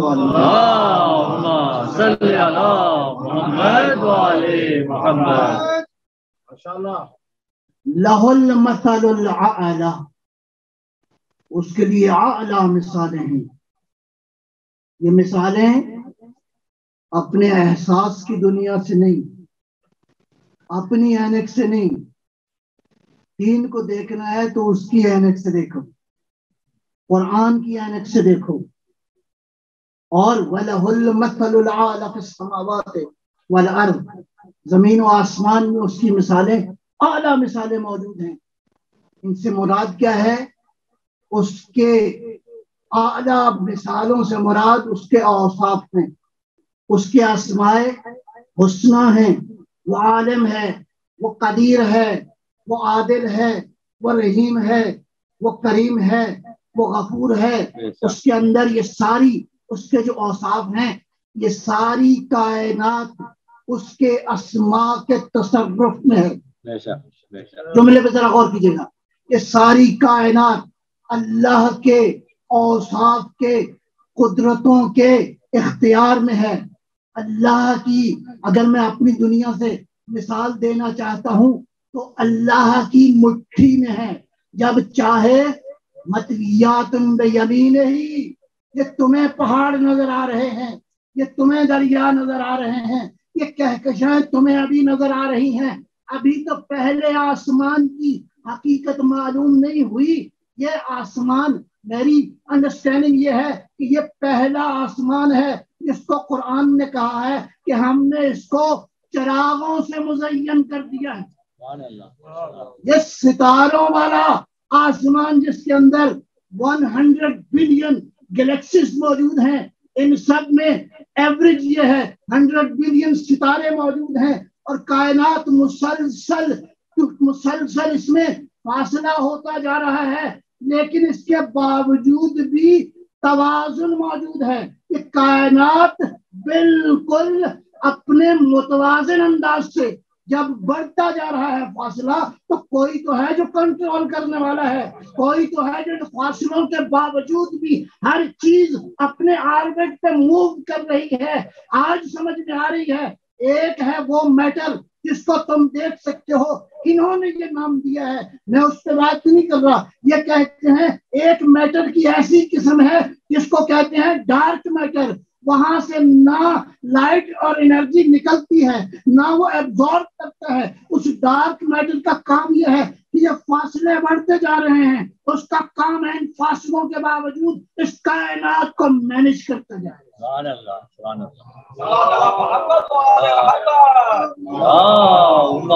لہ المثل الاعلی، اس کے لیے اعلی مثالیں ہیں. یہ مثالیں اپنے احساس کی دنیا سے نہیں، اپنی اینک سے نہیں. دین کو دیکھنا ہے تو اس کی اینک سے دیکھو، قرآن کی اینک سے دیکھو. اور وَلَهُ الْمَثَلُ الْأَعْلَى فِي السَّمَاوَاتِ وَالْأَرْضِ، زمین و آسمان میں اس کی مثالیں، اعلیٰ مثالیں موجود ہیں. ان سے مراد کیا ہے؟ اس کے اعلیٰ مثالوں سے مراد اس کے اوصاف ہیں، اس کے اسماء حسنی ہیں. وہ عالم ہے، وہ قدیر ہے، وہ عادل ہے، وہ رحیم ہے، وہ کریم ہے، وہ غفور ہے. اس کے اندر یہ ساری اس کے جو اوصاف ہیں، یہ ساری کائنات اس کے اسماء کے تصرف میں ہے. جملے پہ ذرا غور کیجیے گا، یہ ساری کائنات اللہ کے اوصاف کے، قدرتوں کے اختیار میں ہے. اللہ کی اگر میں اپنی دنیا سے مثال دینا چاہتا ہوں تو اللہ کی مٹھی میں ہے، جب چاہے مطویات بیمینہ، یہ تمہیں پہاڑ نظر آ رہے ہیں، یہ تمہیں دریا نظر آ رہے ہیں، یہ کہکشائیں تمہیں ابھی نظر آ رہی ہیں، ابھی تو پہلے آسمان کی حقیقت معلوم نہیں ہوئی۔ یہ آسمان، میری انڈرسٹینڈنگ یہ ہے کہ یہ پہلا آسمان ہے جس کو قرآن نے کہا ہے کہ ہم نے اس کو چراغوں سے مزین کر دیا ہے۔ یہ ستاروں والا آسمان جس کے اندر 100 بلین گلیکسیز موجود ہیں، ان سب میں ایوریج یہ ہے 100 بلین ستارے موجود ہیں، اور کائنات مسلسل اس میں فاصلہ ہوتا جا رہا ہے، لیکن اس کے باوجود بھی توازن موجود ہے۔ یہ کائنات بالکل اپنے متوازن انداز سے جب بڑھتا جا رہا ہے فاصلہ، تو کوئی تو ہے جو کنٹرول کرنے والا ہے، کوئی تو ہے جو فاصلوں کے باوجود بھی ہر چیز اپنے آربٹ پہ موو کر رہی ہے۔ آج سمجھ میں آ رہی ہے، ایک ہے وہ میٹر جس کو تم دیکھ سکتے ہو، انہوں نے یہ نام دیا ہے، میں اس پہ بات نہیں کر رہا، یہ کہتے ہیں ایک میٹر کی ایسی قسم ہے جس کو کہتے ہیں ڈارک میٹر، وہاں سے نہ لائٹ اور انرجی نکلتی ہے نہ وہ ایبزارب کرتا ہے۔ اس ڈارک میٹر کا کام یہ ہے کہ یہ فاصلے بڑھتے جا رہے ہیں، اس کا کام ہے ان فاصلوں کے باوجود اس کائنات کو مینج کرتا جائے۔ سبحان اللہ، سبحان اللہ، محمد اللہم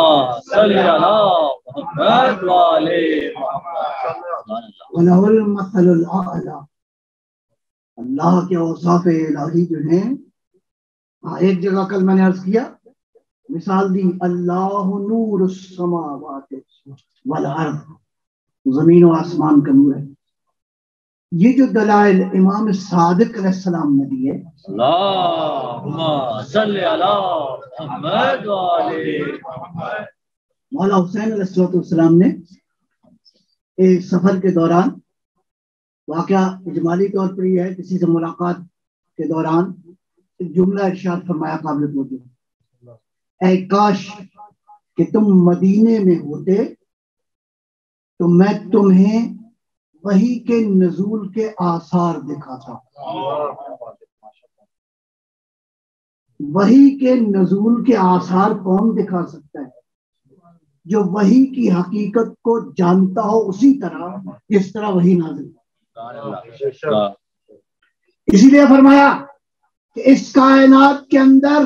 صلی علی محمد وعلی محمد۔ وَلَهُ الْمَثَلُ الْأَعْلَى، اللہ کے اوصاف الہی جو ہیں، ایک جگہ کل میں نے عرض کیا، مثال دی، اللہ نور السماوات والارض، زمین و آسمان کا نور ہے۔ یہ جو دلائل امام صادق علیہ السلام نے دیے، اللہم صلی علی محمد وعلی محمد، مولا حسین علیہ السلام نے ایک سفر کے دوران، واقعہ اجمالی طور پر یہ ہے، کسی سے ملاقات کے دوران ایک جملہ ارشاد فرمایا قابل توجہ، اے کاش کہ تم مدینے میں ہوتے تو میں تمہیں وحی کے نزول کے آثار دکھاتا۔ وحی کے نزول کے آثار کون دکھا سکتا ہے؟ جو وحی کی حقیقت کو جانتا ہو اسی طرح جس طرح وحی نازل۔ اسی لیے فرمایا کہ اس کائنات کے اندر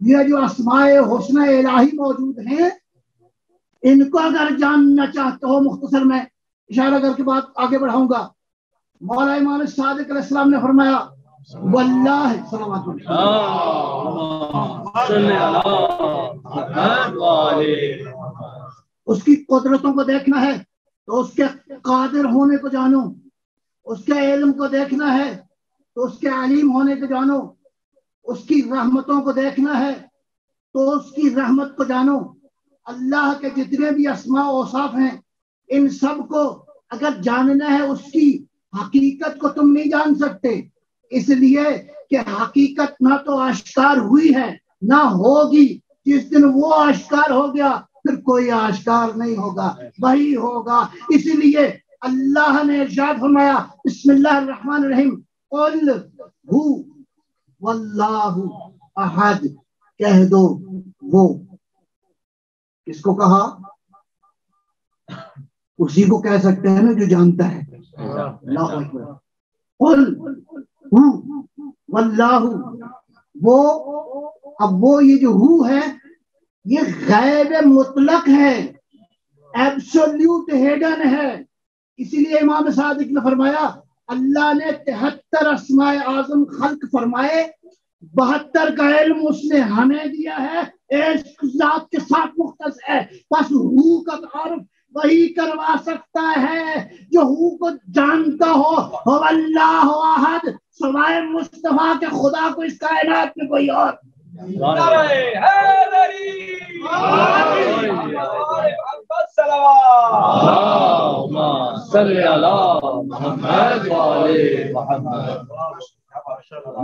یہ جو اسماء حسنہ الہی موجود ہیں، ان کو اگر جاننا چاہتے ہو، مختصر میں اشارہ کر کے بات آگے بڑھاؤں گا، مولا امام صادق علیہ السلام نے فرمایا واللہ صلوات اس کی قدرتوں کو دیکھنا ہے تو اس کے قادر ہونے کو جانو، اس کے علم کو دیکھنا ہے تو اس کے علیم ہونے کو جانو، اس کی رحمتوں کو دیکھنا ہے تو اس کی رحمت کو جانو۔ اللہ کے جتنے بھی اسماء و اوصاف ہیں، ان سب کو اگر جاننا ہے، اس کی حقیقت کو تم نہیں جان سکتے، اس لیے کہ حقیقت نہ تو آشکار ہوئی ہے نہ ہوگی۔ جس دن وہ آشکار ہو گیا پھر کوئی آشکار نہیں ہوگا، وہی ہوگا۔ اسی لیے اللہ نے ارشاد فرمایا، بسم اللہ الرحمن الرحیم، قل ہو واللہ احد، کہہ دو وہ، کس کو کہا؟ اسی کو کہہ سکتے ہیں نا جو جانتا ہے۔ اللہ اکبر، قل ہو واللہ، وہ، اب وہ یہ جو ہو ہے یہ غیب مطلق ہے، ایبسولوٹ ہیڈن ہے۔ اسی لیے امام صادق نے فرمایا اللہ نے 73 اسماء اعظم خلق فرمائے، 72 کا علم اس نے ہمیں دیا ہے، ایک ذات کے ساتھ مختص ہے، بس ہو کا تعارف وہی کروا سکتا ہے جو ہو کو جانتا ہو۔ اللہ احد، سوائے مصطفیٰ کے خدا کو اس کائنات میں کوئی اور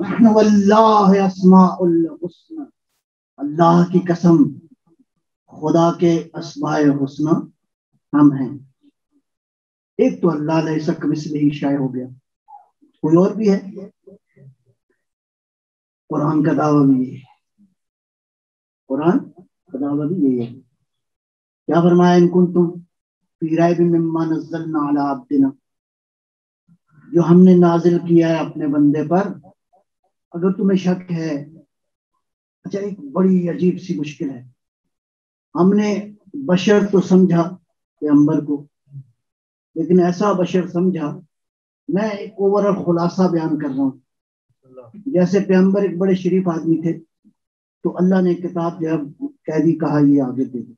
نحن واللہ اسماء الحسنى، اللہ کی قسم خدا کے اسماء حسنہ ہم ہیں. ایک تو اللہ لیس کمثلہ شیء ہو گیا, کوئی اور بھی ہے؟ قرآن کا دعویٰ بھی یہ ہے, قرآن کا دعویٰ بھی یہی ہے. کیا فرمایا؟ ان کنتم فی ریب مما نزلنا علی عبدنا, جو ہم نے نازل کیا ہے اپنے بندے پر, اگر تمہیں شک ہے. اچھا, ایک بڑی عجیب سی مشکل ہے. ہم نے بشر تو سمجھا پیغمبر کو, لیکن ایسا بشر سمجھا, میں ایک اوورآل خلاصہ بیان کر رہا ہوں. جیسے پیغمبر ایک بڑے شریف آدمی تھے, تو اللہ نے کتاب جب قیدی کہا یہ آگے دے دو,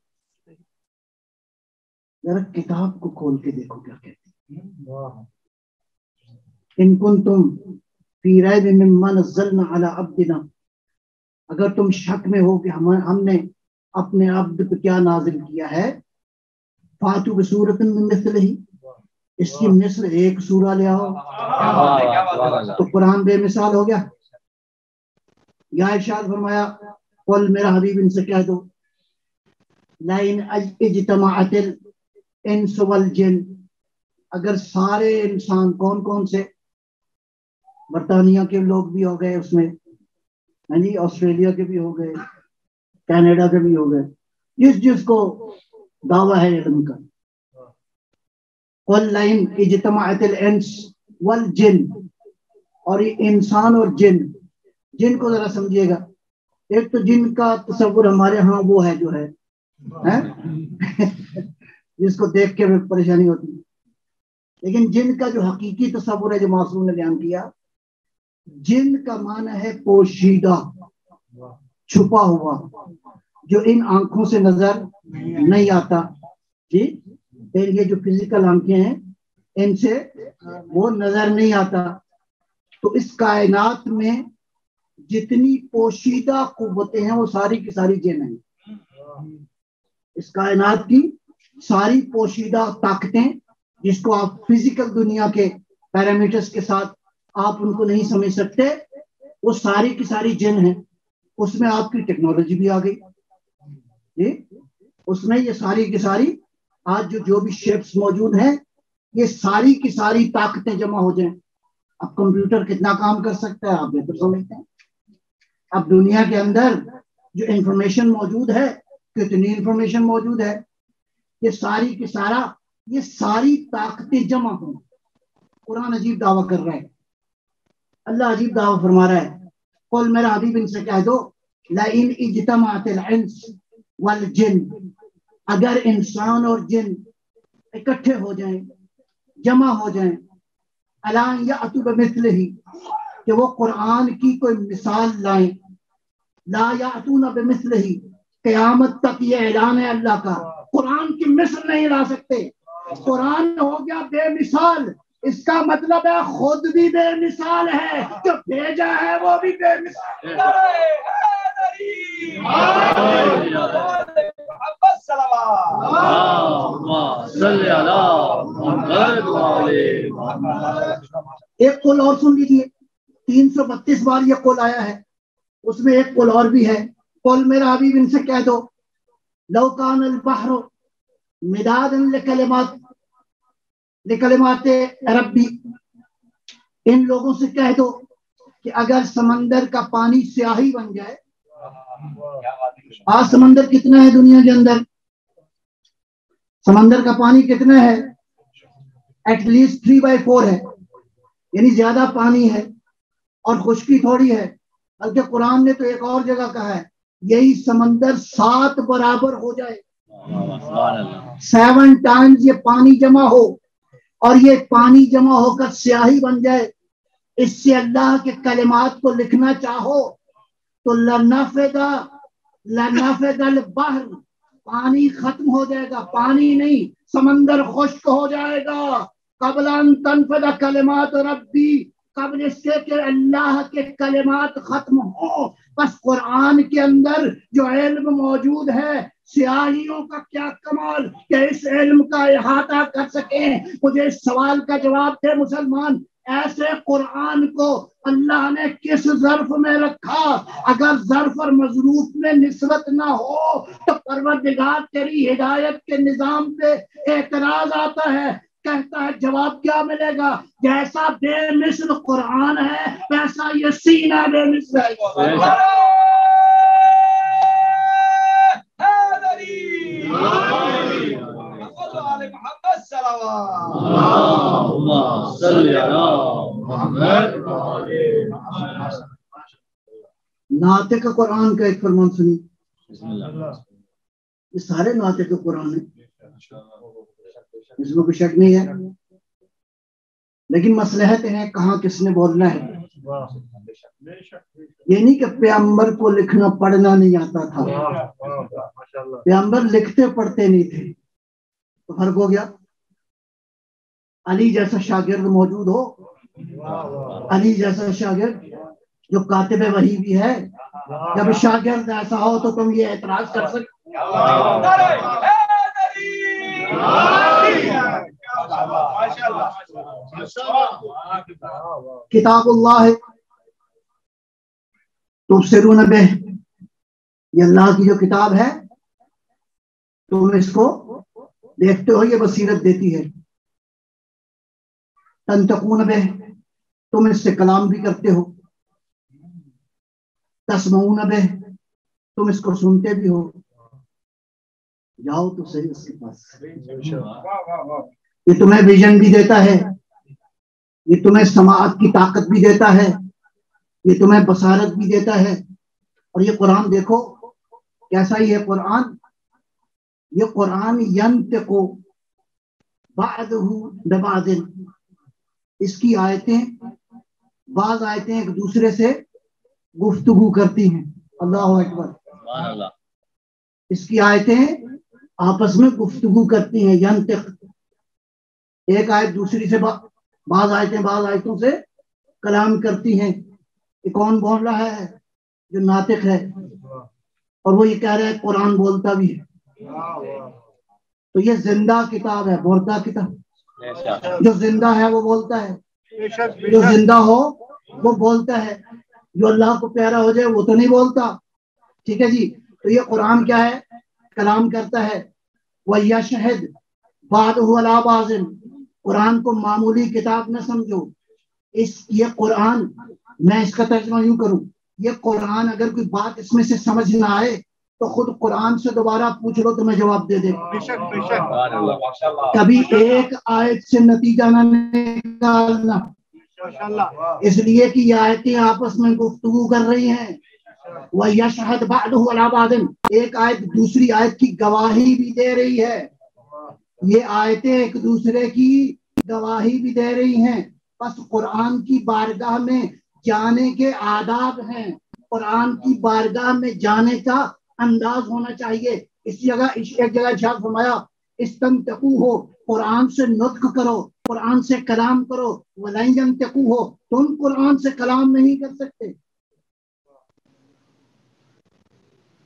ذرا کتاب کو کھول کے دیکھو کیا کہتے ہیں. ان کنتم فی ریب مما نزلنا علی عبدنا, اگر تم شک میں ہو کہ ہم نے اپنے عبد پہ کیا نازل کیا ہے, فاتو بسورۃ من مثلہ, اس کی مثل ایک سورہ لے آؤ. تو قرآن بے مثال ہو گیا. یا ارشاد فرمایا, قل میرا حبیب ان سے کہہ دو, لئن اجتمعت الانس والجن, اگر سارے انسان, کون سے, برطانیہ کے لوگ بھی ہو گئے اس میں, یعنی آسٹریلیا کے بھی ہو گئے, کینیڈا کے بھی ہو گئے, جس کو دعویٰ ہے علم کا. قل لئن اجتمعت الانس والجن, اور یہ انسان اور جن کو ذرا سمجھیے گا. ایک تو جن کا تصور ہمارے ہاں وہ ہے جو ہے جس کو دیکھ کے پریشانی ہوتی ہے, لیکن جن کا جو حقیقی تصور ہے جو معصوم نے بیان کیا, جن کا معنی ہے پوشیدہ, چھپا ہوا, جو ان آنکھوں سے نظر نہیں آتا. جی, یہ جو فزیکل آنکھیں ہیں ان سے وہ نظر نہیں آتا. تو اس کائنات میں جتنی پوشیدہ قوتیں ہیں وہ ساری کی ساری جن ہیں. اس کائنات کی ساری پوشیدہ طاقتیں, جس کو آپ فزیکل دنیا کے پیرامیٹرز کے ساتھ آپ ان کو نہیں سمجھ سکتے, وہ ساری کی ساری جن ہیں. اس میں آپ کی ٹیکنالوجی بھی آ گئی جی, اس میں یہ ساری کی ساری آج جو بھی شیپس موجود ہیں, یہ ساری کی ساری طاقتیں جمع ہو جائیں. اب کمپیوٹر کتنا کام کر سکتا ہے آپ بہتر سمجھتے ہیں. اب دنیا کے اندر جو انفارمیشن موجود ہے, کتنی انفارمیشن موجود ہے, یہ ساری کی سارا, یہ ساری طاقتیں جمع ہوں. قرآن عجیب دعویٰ کر رہا ہے, اللہ عجیب دعویٰ فرما رہا ہے. قل میرا حبیب ان سے کہہ دو, لئن اجتمعت الانس والجن, اگر انسان اور جن اکٹھے ہو جائیں, جمع ہو جائیں, الان یأتوا بمثلہ, کہ وہ قرآن کی کوئی مثال لائیں, لا یأتون بمثلہ, قیامت تک یہ اعلان ہے اللہ کا, قرآن کی مثل نہیں لا سکتے. قرآن ہو گیا بے مثال, اس کا مطلب ہے خود بھی بے مثال ہے, جو بھیجا ہے وہ بھی بے مثال ایک قول اور سن لیجیے, 332 بار یہ قول آیا ہے, اس میں ایک قول اور بھی ہے. قول میرا حبیب ان سے کہہ دو, لو کان البحر مدادا لکلمات ربی, ان لوگوں سے کہہ دو کہ اگر سمندر کا پانی سیاہی بن جائے. آج سمندر کتنا ہے دنیا کے اندر؟ سمندر کا پانی کتنا ہے؟ ایٹ لیسٹ 3/4 ہے, یعنی زیادہ پانی ہے اور خشکی تھوڑی ہے. بلکہ قرآن نے تو ایک اور جگہ کہا ہے, یہی سمندر 7 برابر ہو جائے, 7 ٹائمز یہ پانی جمع ہو, اور یہ پانی جمع ہو کر سیاہی بن جائے. اس سے اللہ کے کلمات کو لکھنا چاہو تو لنفد البحر, پانی ختم ہو جائے گا, پانی نہیں سمندر خشک ہو جائے گا. قبل ان تنفد کلمات ربی, قبل اس کے کہ اللہ کے کلمات ختم ہو. بس قرآن کے اندر جو علم موجود ہے, سیاہیوں کا کیا کمال کہ اس علم کا احاطہ کر سکیں. مجھے اس سوال کا جواب دے مسلمان, ایسے قرآن کو اللہ نے کس ظرف میں رکھا؟ اگر ظرف اور مظروف میں نسبت نہ ہو تو پروردگار تیری ہدایت کے نظام پہ اعتراض آتا ہے، کہتا ہے جواب کیا ملے گا؟ جیسا بے مثل قرآن ہے ویسا یہ سینہ بے مثل ہے۔ ناطق قرآن کا ایک فرمان سنی، یہ سارے ناطق قرآن ہیں، اس میں کوئی شک نہیں ہے، لیکن مصلحت ہے کہاں کس نے بولنا ہے۔ یہ نہیں کہ پیغمبر کو لکھنا پڑھنا نہیں آتا تھا، پیغمبر لکھتے پڑھتے نہیں تھے، تو فرق ہو گیا۔ علی جیسا شاگرد موجود ہو، علی جیسا شاگرد جو کاتب وحی بھی ہے، جب شاگرد ایسا ہو تو تم یہ اعتراض کر سکتے۔ کتاب اللہ تبصرون بہ، یہ اللہ کی جو کتاب ہے تم اس کو دیکھتے ہو، یہ بصیرت دیتی ہے۔ تنطقون بہ، تم اس سے کلام بھی کرتے ہو۔ تسمعون بہ، تم اس کو سنتے بھی ہو۔ جاؤ تو صحیح اس کے پاس، یہ تمہیں ویژن بھی دیتا ہے، یہ تمہیں سماعت کی طاقت بھی دیتا ہے، یہ تمہیں بصارت بھی دیتا ہے۔ اور یہ قرآن دیکھو کیسا ہی ہے قرآن، یہ قرآن ینطق بعضہ ببعض، اس کی آیتیں بعض آیتیں ایک دوسرے سے گفتگو کرتی ہیں۔ اللہ اکبر، اس کی آیتیں آپس میں گفتگو کرتی ہیں، ینطق، ایک آیت دوسری سے بعض آیتوں سے کلام کرتی ہیں۔ یہ کون بول رہا ہے؟ جو ناطق ہے، اور وہ یہ کہہ رہا ہے قرآن بولتا بھی ہے۔ تو یہ زندہ کتاب ہے، مردہ کتاب؟ جو زندہ ہے وہ بولتا ہے، جو زندہ ہو وہ بولتا ہے، جو اللہ کو پیارا ہو جائے وہ تو نہیں بولتا۔ ٹھیک ہے جی، تو یہ قرآن کیا ہے؟ کلام کرتا ہے۔ وَيَشْهَدْ بَعْضُهُ عَلَىٰ بَعْضٍ، قرآن کو معمولی کتاب نہ سمجھو، یہ قرآن، میں اس کا ترجمہ یوں کروں، یہ قرآن اگر کوئی بات اس میں سے سمجھ نہ آئے تو خود قرآن سے دوبارہ پوچھ لو تو میں جواب دے دے گا۔ کبھی ایک آیت سے نتیجہ نہ نکالنا، اس لیے کہ یہ آیتیں آپس میں گفتگو کر رہی ہیں۔ وَيَشْهَدْ بَعْضُهُ عَلَىٰ بَعْضٍ، ایک آیت دوسری آیت کی گواہی بھی دے رہی ہے، یہ آیتیں ایک دوسرے کی گواہی بھی دے رہی ہیں۔ بس قرآن کی بارگاہ میں جانے کے آداب ہیں، قرآن کی بارگاہ میں جانے کا انداز ہونا چاہیے۔ اس جگہ ایک جگہ ارشاد فرمایا استنطقوا ہو، قرآن سے نطق کرو، قرآن سے کلام کرو۔ وَلَن يَنطِقُوا ہو، تم قرآن سے کلام نہیں کر سکتے،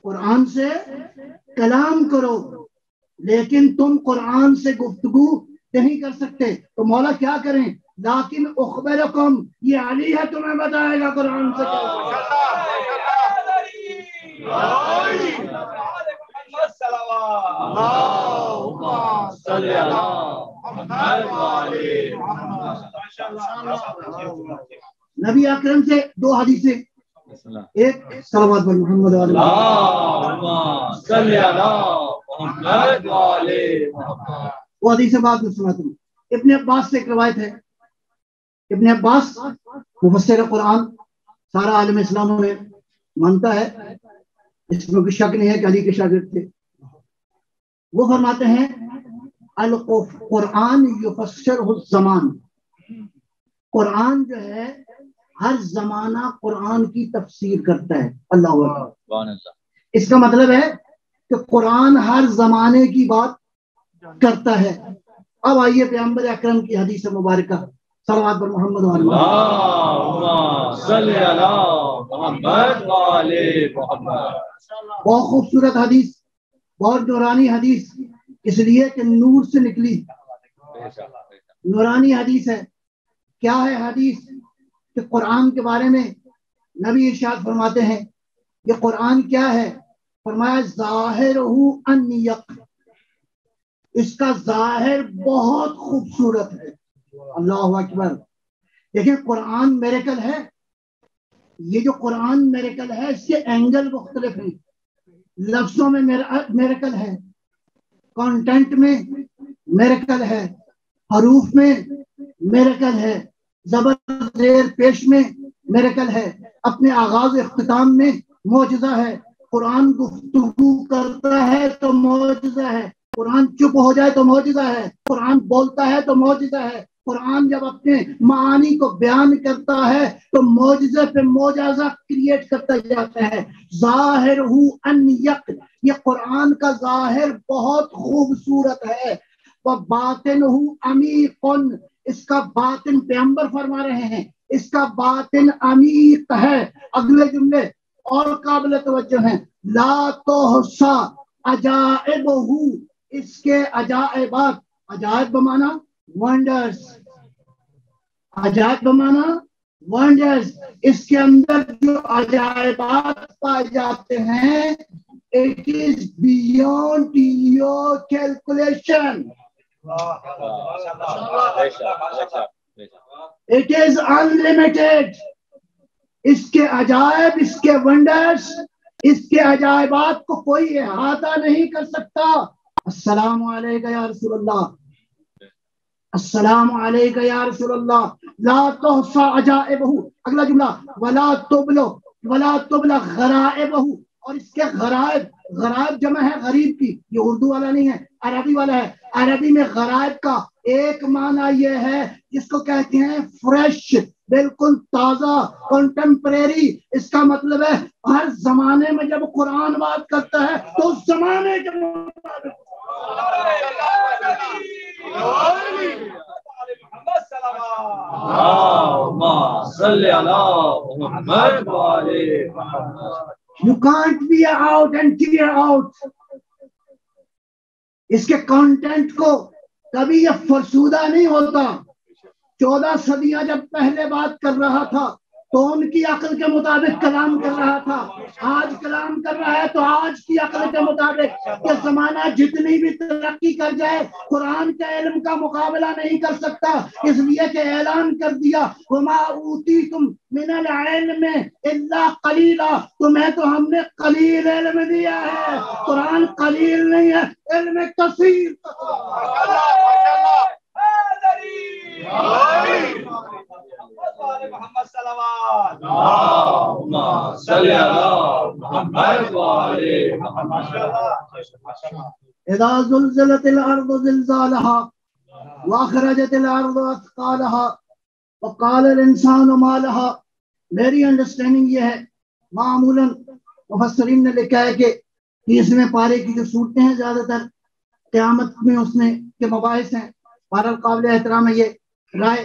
قرآن سے کلام کرو، لیکن تم قرآن سے گفتگو نہیں کر سکتے۔ تو مولا کیا کریں؟ لیکن اخبرکم، یہ علی ہے تمہیں بتائے گا قرآن سے نبی اکرم سے دو حدیثیں، ایک صلوات پر محمد وہ حدیث بات میں سناتا ہوں۔ ابن عباس سے ایک روایت ہے، ابن عباس مفسر قرآن، سارا عالم اسلام میں مانتا ہے، اس میں کوئی شک نہیں ہے کہ علی کے شاگرد تھے۔ وہ فرماتے ہیں القرآن یفسرہ الزمان، قرآن جو ہے ہر زمانہ قرآن کی تفسیر کرتا ہے۔ اللہ اکبر، اس کا مطلب ہے کہ قرآن ہر زمانے کی بات کرتا ہے۔ اب آئیے پیغمبر اکرم کی حدیث مبارکہ، صلوات پر محمد بہت خوبصورت حدیث، بہت نورانی حدیث، اس لیے کہ نور سے نکلی نورانی حدیث ہے۔ کیا ہے حدیث کہ قرآن کے بارے میں نبی ارشاد فرماتے ہیں یہ قرآن کیا ہے؟ فرمایا ظاہرہ ان یک، اس کا ظاہر بہت خوبصورت ہے. اللہ اکبر. دیکھیں قرآن میریکل ہے. یہ جو قرآن میریکل ہے اس کے اینگل مختلف ہیں. لفظوں میں میریکل ہے، کانٹینٹ میں میریکل ہے، حروف میں میریکل ہے، زبر زیر پیش میں میریکل ہے، اپنے آغاز و اختتام میں معجزہ ہے. قرآن گفتگو کرتا ہے تو معجزہ ہے، قرآن چپ ہو جائے تو معجزہ ہے، قرآن بولتا ہے تو معجزہ ہے، قرآن جب اپنے معانی کو بیان کرتا ہے تو معجزے پہ معجزہ کریٹ کرتا جاتا ہے. ظاہر ان یک، یہ قرآن کا ظاہر بہت خوبصورت ہے. باطن عمیق، اس کا باطن پیغمبر فرما رہے ہیں اس کا باطن عمیق ہے. اگلے جملے اور قابل توجہ ہیں. لا تحصا عجائبہ، اس کے عجائبات، عجائب بمانا ونڈرز، عجائب بمانا ونڈرز، اس کے اندر جو عجائبات پائے جاتے ہیں it is beyond your calculation. It is unlimited. اس کے عجائب، اس کے ونڈرز، اس کے عجائبات کو کوئی احاطہ نہیں کر سکتا. السلام علیکم یا رسول اللہ، السلام علیکم یا رسول اللہ. لا تحصى عجائبہ. اگلا جملہ ولا تبلغ غرائبہ، اور اس کے غرائب، غرائب جمع ہے غریب کی، یہ اردو والا نہیں ہے عربی والا ہے. عربی میں غرائب کا ایک معنی یہ ہے جس کو کہتے ہیں فریش، بالکل تازہ، کنٹمپریری. اس کا مطلب ہے ہر زمانے میں جب قرآن بات کرتا ہے تو اس زمانے کے مطابق. You can't be out and tear out. اس کے کانٹینٹ کو کبھی یہ فرسودہ نہیں ہوتا. 14 صدیاں جب پہلے بات کر رہا تھا تو ان کی عقل کے مطابق کلام کر رہا تھا، آج کلام کر رہا ہے تو آج کی عقل کے مطابق. یہ زمانہ جتنی بھی ترقی کر جائے قرآن کے علم کا مقابلہ نہیں کر سکتا، اس لیے کہ اعلان کر دیا وما اوتیتم من العلم الا قلیلا، تمہیں تو ہم نے قلیل علم دیا ہے. قرآن قلیل نہیں ہے، علم کثیر. محمد صلوات اللهم صل على محمد وعلى محمد. اذا زلزلت الارض زلزالها واخرجت الارض اثقالها وقال الانسان ما لها. میری انڈرسٹینڈنگ یہ ہے، معمولاً مفسرین نے لکھا ہے کہ 30ویں پارے کی جو صورتیں ہیں زیادہ تر قیامت میں اس میں کے مباحث ہیں. بہرحال قابل احترام ہے یہ رائے.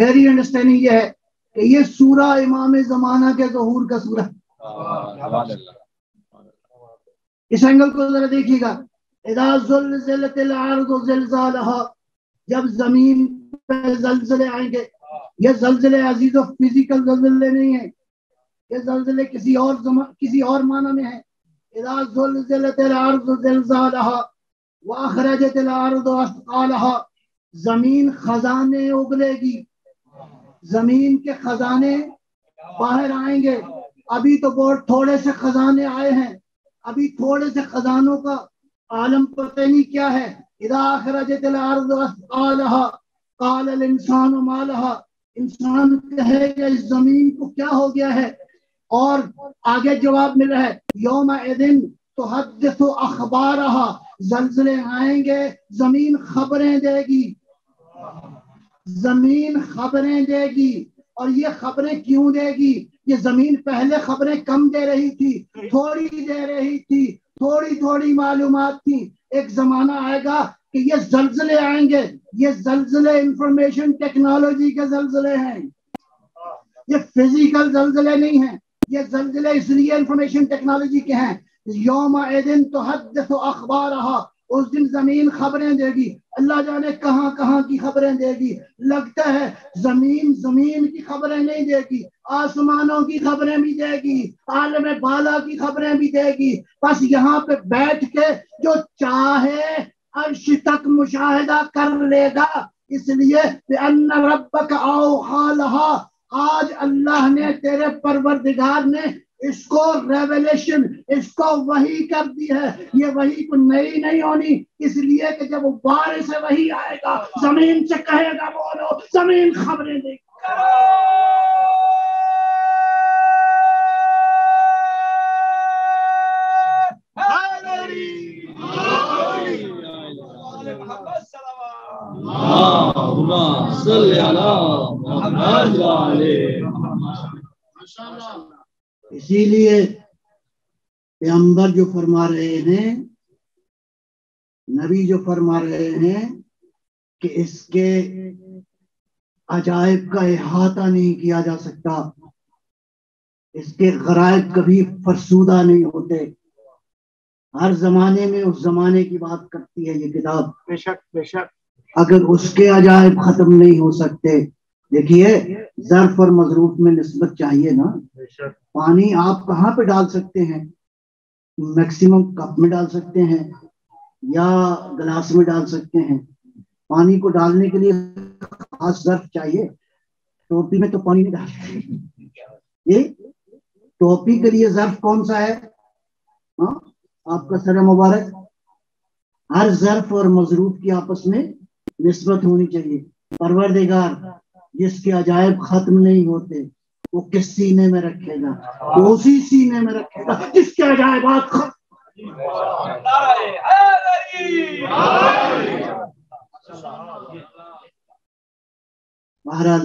میری انڈرسٹینڈنگ یہ ہے کہ یہ سورہ امام زمانہ کے ظہور کا سورہ. اس اینگل کو ذرا دیکھیے گا. اذا زلزلت الارض زلزالها، جب زمین پہ زلزلے آئیں گے. یہ زلزلے عزیز و فزیکل زلزلے نہیں ہیں، یہ زلزلے کسی اور معنی میں ہیں. اذا زلزلت الارض زلزالها واخرجت الارض اثقالها، زمین خزانے اگلے گی، زمین کے خزانے باہر آئیں گے. ابھی تو بہت تھوڑے سے خزانے آئے ہیں، ابھی تھوڑے سے خزانوں کا عالم پتہ نہیں کیا ہے. اذا اخرجت الارض اثقالها قال الانسان ما لها، انسان کہے کہ اس زمین کو کیا ہو گیا ہے. اور آگے جواب مل رہا ہے یومئذ تحدث اخبارها، زلزلے آئیں گے زمین خبریں دے گی، زمین خبریں دے گی. اور یہ خبریں کیوں دے گی؟ یہ زمین پہلے خبریں کم دے رہی تھی، تھوڑی دے رہی تھی، تھوڑی معلومات تھی. ایک زمانہ آئے گا کہ یہ زلزلے آئیں گے. یہ زلزلے انفارمیشن ٹیکنالوجی کے زلزلے ہیں، یہ فزیکل زلزلے نہیں ہیں. یہ زلزلے اس لیے انفارمیشن ٹیکنالوجی کے ہیں. یومئذ تحدث اخبارها، اس دن زمین خبریں دے گی، اللہ جانے کہاں کہاں کی خبریں دے گی. لگتا ہے زمین کی خبریں نہیں دے گی، آسمانوں کی خبریں بھی دے گی، عالم بالا کی خبریں بھی دے گی. بس یہاں پہ بیٹھ کے جو چاہے عرش تک مشاہدہ کر لے گا. اس لیے بِأَنَّ رَبَّكَ أَوْحَىٰ لَهَا، آج اللہ نے تیرے پروردگار نے اس کو ریویلیشن، اس کو وحی کر دی ہے. یہ وحی کو نئی نہیں ہونی، اس لیے کہ جب بارش سے وحی آئے گا زمین سے کہے گا بولو، زمین خبریں دے گی. اسی لیے پیغمبر جو فرما رہے ہیں، نبی جو فرما رہے ہیں کہ اس کے عجائب کا احاطہ نہیں کیا جا سکتا، اس کے غرائب کبھی فرسودہ نہیں ہوتے. ہر زمانے میں اس زمانے کی بات کرتی ہے یہ کتاب. بے شک بے شک. اگر اس کے عجائب ختم نہیں ہو سکتے، دیکھیے ظرف اور مظروف میں نسبت چاہیے نا. پانی آپ کہاں پہ ڈال سکتے ہیں؟ میکسیمم کپ میں ڈال سکتے ہیں یا گلاس میں ڈال سکتے ہیں. پانی کو ڈالنے کے لیے خاص ظرف چاہیے. ٹوپی میں تو پانی نہیں ڈالتے. یہ ٹوپی کے لیے ظرف کون سا ہے؟ ہاں آپ کا سر مبارک. ہر ظرف اور مظروف کی آپس میں نسبت ہونی چاہیے. پروردگار جس کے عجائب ختم نہیں ہوتے وہ کس سینے میں رکھے گا؟ وہ اسی سینے میں رکھے گا جس کے عجائبات ختم. بہرحال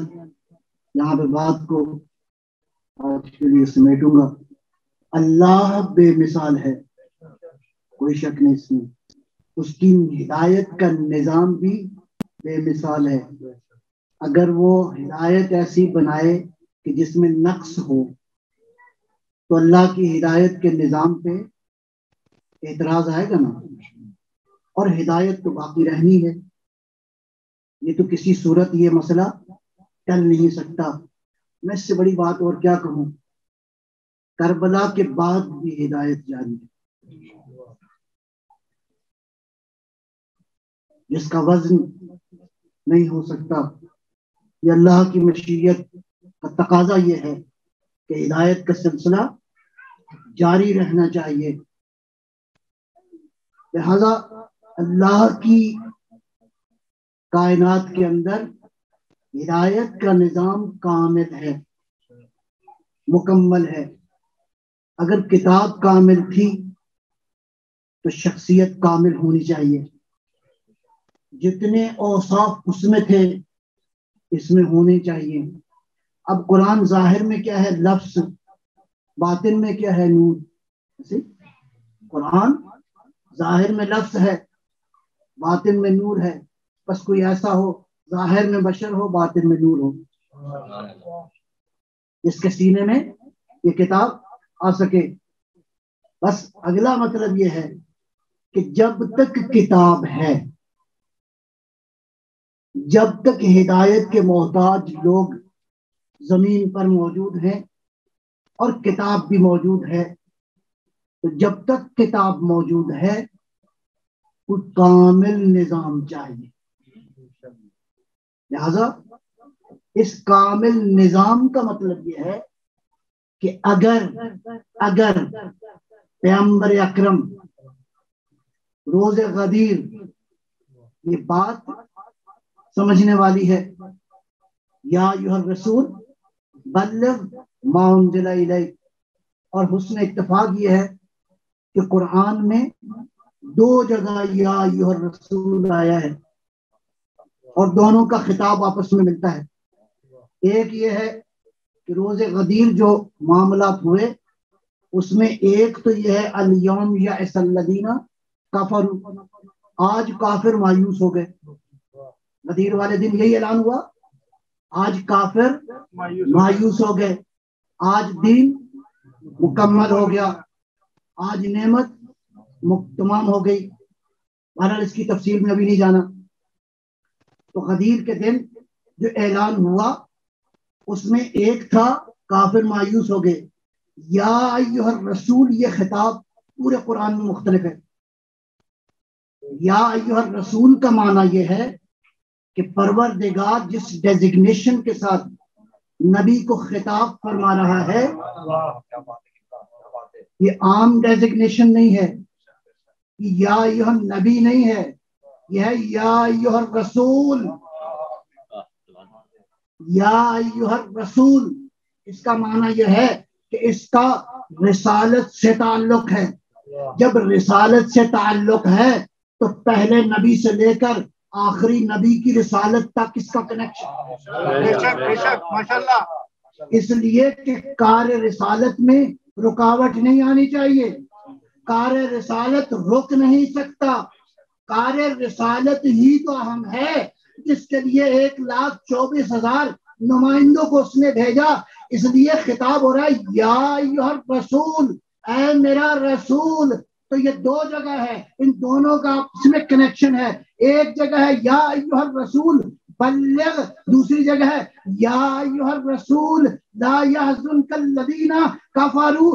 یہاں پہ بات کو آج کے لیے سمیٹوں گا. اللہ بے مثال ہے، کوئی شک نہیں اس میں. اس کی ہدایت کا نظام بھی بے مثال ہے. اگر وہ ہدایت ایسی بنائے کہ جس میں نقص ہو تو اللہ کی ہدایت کے نظام پہ اعتراض آئے گا نا. اور ہدایت تو باقی رہنی ہے، یہ تو کسی صورت یہ مسئلہ ٹل نہیں سکتا. میں اس سے بڑی بات اور کیا کہوں. کربلا کے بعد بھی ہدایت جاری ہے، جس کا وزن نہیں ہو سکتا. یہ اللہ کی مشیت کا تقاضا یہ ہے کہ ہدایت کا سلسلہ جاری رہنا چاہیے. لہذا اللہ کی کائنات کے اندر ہدایت کا نظام کامل ہے، مکمل ہے. اگر کتاب کامل تھی تو شخصیت کامل ہونی چاہیے. جتنے اوصاف اس میں تھے اس میں ہونے چاہیے. اب قرآن ظاہر میں کیا ہے؟ لفظ. باطن میں کیا ہے؟ نور. قرآن ظاہر میں لفظ ہے، باطن میں نور ہے. بس کوئی ایسا ہو ظاہر میں بشر ہو، باطن میں نور ہو، اس کے سینے میں یہ کتاب آ سکے. بس اگلا مطلب یہ ہے کہ جب تک کتاب ہے، جب تک ہدایت کے محتاج لوگ زمین پر موجود ہیں اور کتاب بھی موجود ہے، تو جب تک کتاب موجود ہے کوئی کامل نظام چاہیے. لہذا اس کامل نظام کا مطلب یہ ہے کہ اگر پیغمبر اکرم روز غدیر، یہ بات سمجھنے والی ہے، یا ایھا الرسول بلغ ما انزل الیک. اور حسن اتفاق یہ ہے کہ قرآن میں 2 جگہ یا ایھا الرسول آیا ہے اور دونوں کا خطاب آپس میں ملتا ہے. ایک یہ ہے کہ روز غدیر جو معاملات ہوئے اس میں ایک تو یہ ہے الیوم یئس الذین کفروا، آج کافر مایوس ہو گئے. غدیر والے دن یہی اعلان ہوا، آج کافر مایوس ہو گئے، آج دین مکمل ہو گیا، آج نعمت تمام ہو گئی. بہرحال اس کی تفصیل میں ابھی نہیں جانا. تو غدیر کے دن جو اعلان ہوا اس میں ایک تھا کافر مایوس ہو گئے. یا ایھا الرسول یہ خطاب پورے قرآن میں مختلف ہے. یا ایھا الرسول کا معنی یہ ہے کہ پروردگار جس ڈیزگنیشن کے ساتھ نبی کو خطاب فرما رہا ہے یہ عام ڈیزگنیشن نہیں ہے, یا ایھا النبی نہیں ہے, یہ ہے یا ایھا الرسول. یا ایھا الرسول اس کا معنی یہ ہے کہ اس کا رسالت سے تعلق ہے. جب رسالت سے تعلق ہے تو پہلے نبی سے لے کر آخری نبی کی رسالت تک اس کا کنیکشن. بے شک ماشاءاللہ. اس لیے کہ کار رسالت میں رکاوٹ نہیں آنی چاہیے. کار رسالت رک نہیں سکتا. کار رسالت ہی تو اہم ہے جس کے لیے 1,24,000 نمائندوں کو اس نے بھیجا. اس لیے خطاب ہو رہا ہے یا ایھا الرسول, اے میرا رسول. تو یہ دو جگہ ہے, ان دونوں کا آپس میں کنیکشن ہے. ایک جگہ ہے یا ایھا الرسول بلغ, دوسری جگہ ہے یا ایھا الرسول لا يحزنك الذين كفروا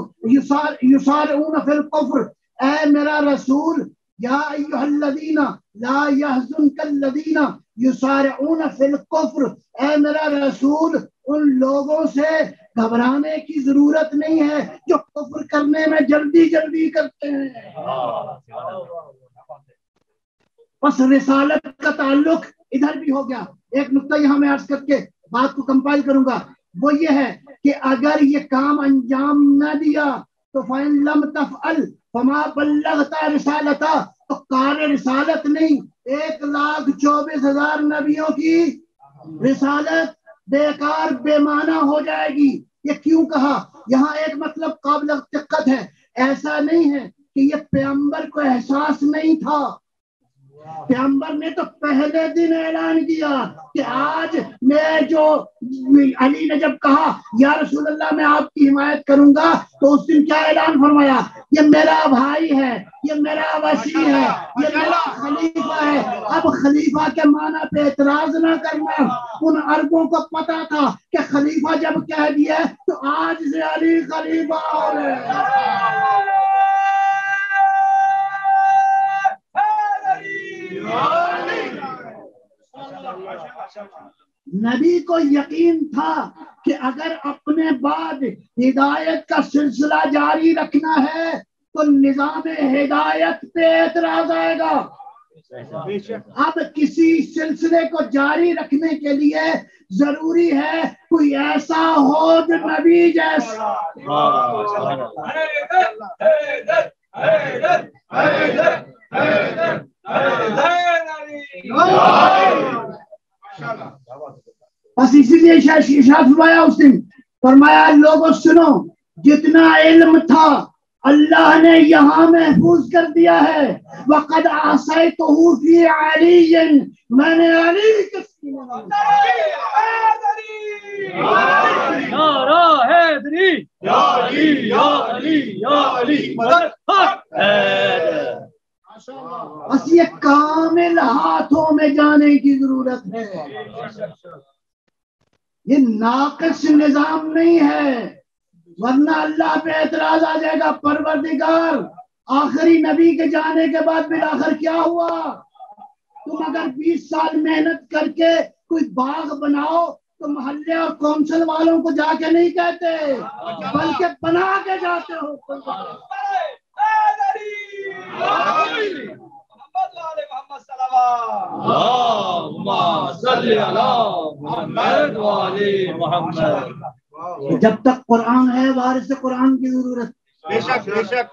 يسارعون في الكفر. اے میرا رسول یا ایھا الذین لا يحزنك الذین یسارعون فی الکفر, اے میرا رسول ان لوگوں سے گھبرانے کی ضرورت نہیں ہے جو کفر کرنے میں جلدی جلدی کرتے ہیں. بس رسالت کا تعلق ادھر بھی ہو گیا. ایک نقطہ یہاں میں عرض کر کے بات کو کمپائل کروں گا, وہ یہ ہے کہ اگر یہ کام انجام نہ دیا تو فَإِن لَمْ تَفْعَلْ فَمَا بَلَّغْتَ رِسَالَتَهُ, تو کار رسالت نہیں 1,24,000 نبیوں کی رسالت بیکار بے معنی ہو جائے گی. یہ کیوں کہا؟ یہاں ایک مطلب قابل دقت ہے. ایسا نہیں ہے کہ یہ پیغمبر کو احساس نہیں تھا. پیغمبر نے تو پہلے دن اعلان کیا کہ آج میں جو علی نے جب کہا یا رسول اللہ میں آپ کی حمایت کروں گا تو اس دن کیا اعلان فرمایا؟ یہ میرا بھائی ہے, یہ میرا وسیع ہے, یہ میرا خلیفہ ہے. اب خلیفہ کے معنی پہ اعتراض نہ کرنا. ان عربوں کو پتا تھا کہ خلیفہ جب کہہ دیا تو آج سے علی خلیفہ ہو رہے. نبی کو یقین تھا کہ اگر اپنے بعد ہدایت کا سلسلہ جاری رکھنا ہے تو نظام ہدایت پہ اعتراض آئے گا. اب کسی سلسلے کو جاری رکھنے کے لیے ضروری ہے کوئی ایسا ہو جو نبی جیسا. بس اسی لیے ارشاد فرمایا اس دن, فرمایا لوگوں سنو, جتنا علم تھا اللہ نے یہاں محفوظ کر دیا ہے. وقد اعصیتہ فی علی, میں نے علی کے بس یہ کامل ہاتھوں میں جانے کی ضرورت ہے. یہ ناقص نظام نہیں ہے, ورنہ اللہ پہ اعتراض آ جائے گا. پروردگار آخری نبی کے جانے کے بعد بالآخر کیا ہوا؟ تم اگر 20 سال محنت کر کے کوئی باغ بناؤ تو محلے اور کونسل والوں کو جا کے نہیں کہتے بلکہ بنا کے جاتے ہو. جب تک قرآن ہے وارث قرآن کی ضرورت. بے شک بے شک.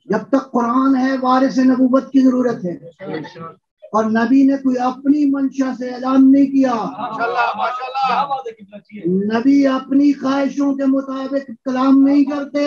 جب تک قرآن ہے وارث نبوت کی ضرورت ہے. اور نبی نے کوئی اپنی منشا سے اعلان نہیں کیا. نبی اپنی خواہشوں کے مطابق کلام نہیں کرتے.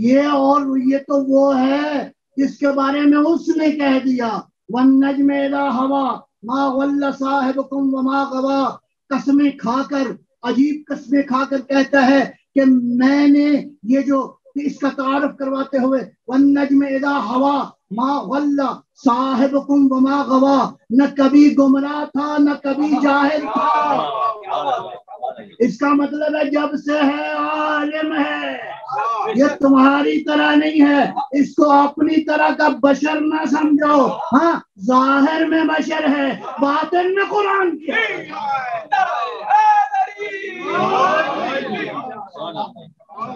یہ اور یہ تو وہ ہے جس کے بارے میں اس نے کہہ دیا وَالنَّجْمِ إِذَا هَوَىٰ مَا ضَلَّ صَاحِبُكُمْ وَمَا غَوَىٰ. قسمیں کھا کر, عجیب قسمیں کھا کر کہتا ہے کہ میں نے یہ جو اس کا تعارف کرواتے ہوئے وَالنَّجْمِ إِذَا هَوَىٰ, ما غلا صاحبکم وما غوا، نہ کبھی گمراہ تھا نہ کبھی جاہل تھا. اس کا مطلب ہے جب سے ہے عالم ہے. یہ تمہاری طرح نہیں ہے، اس کو اپنی طرح کا بشر نہ سمجھو. ہاں ظاہر میں بشر ہے، باطن میں قرآن کی ہے.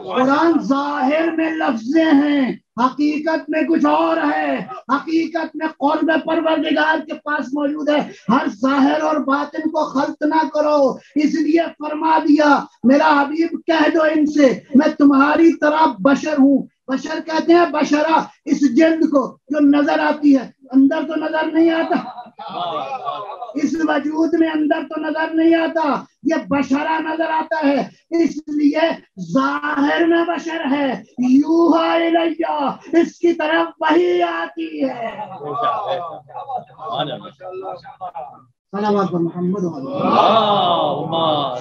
قرآن ظاہر میں لفظیں ہیں، حقیقت میں کچھ اور ہے. حقیقت میں قرب پروردگار کے پاس موجود ہے. ہر ظاہر اور باطن کو خلط نہ کرو. اس لیے فرما دیا میرا حبیب کہہ دو ان سے میں تمہاری طرح بشر ہوں. بشر کہتے ہیں بشرا اس جلد کو جو نظر آتی ہے، اندر تو نظر نہیں آتا. اس وجود میں اندر تو نظر نہیں آتا، یہ بشرا نظر آتا ہے. اس لیے ظاہر میں بشر ہے. یوحا الیہ، اس کی طرف وحی آتی ہے. صلوات محمد اللہم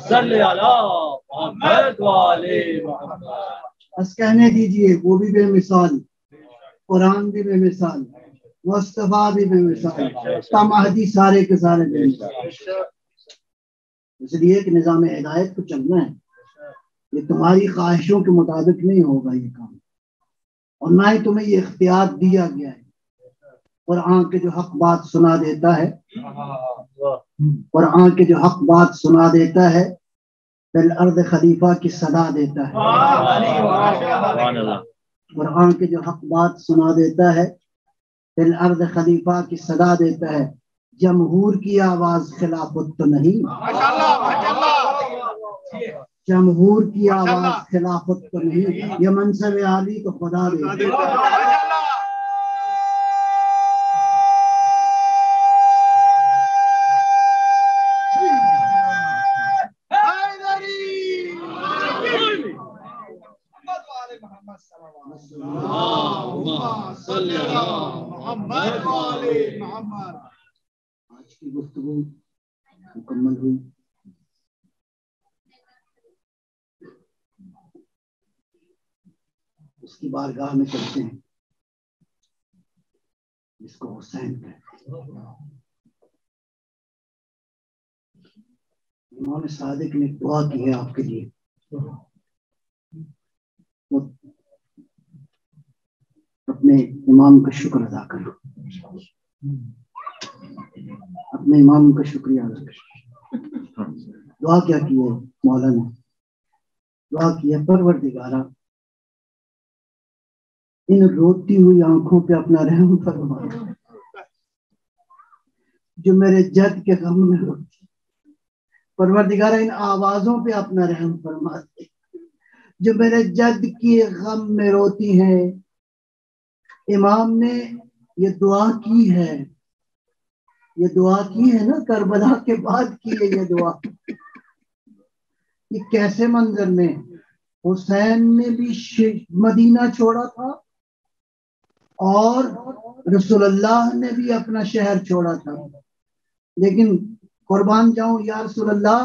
صلی علی محمد وعلی محمد. بس کہنے دیجئے وہ بھی بے مثال، قرآن بھی بے مثال، مصطفیٰ بھی بے مثال، مہدی سارے کے سارے بے مثال. اس لیے کہ نظام ہدایت کو چلنا ہے. یہ تمہاری خواہشوں کے مطابق نہیں ہوگا یہ کام، اور نہ ہی تمہیں یہ اختیار دیا گیا ہے. قرآن کے جو حق بات سنا دیتا ہے، قرآن کے جو حق بات سنا دیتا ہے، فی الارض خلیفہ کی صدا دیتا ہے. قرآن کے جو حق بات سنا دیتا ہے، فی الارض خلیفہ کی صدا دیتا ہے. جمہور کی آواز خلافت تو نہیں، جمہور کی آواز خلافت تو نہیں. یہ منصب عالی تو خدا دیتا ہے. آج کی گفتگو مکمل ہوئی. اس کی بارگاہ میں چلتے ہیں جس کو حسین کہتے ہیں. امام صادق نے دعا کی ہے آپ کے لیے. اپنے امام کا شکر ادا کرو، اپنے امام کا شکریہ ادا کرو. دعا کیا کی ہے مولا نے؟ دعا کی ہے پروردگارا ان روتی ہوئی آنکھوں پہ اپنا رحم فرما، جو میرے جد کے غم میں روتی. پروردگارا ان آوازوں پہ اپنا رحم فرما دے جو میرے جد کی غم میں روتی ہیں. امام نے یہ دعا کی ہے، یہ دعا کی ہے نا، کربلا کے بعد کی ہے یہ دعا. یہ کیسے منظر میں حسین نے بھی مدینہ چھوڑا تھا اور رسول اللہ نے بھی اپنا شہر چھوڑا تھا، لیکن قربان جاؤں یا رسول اللہ،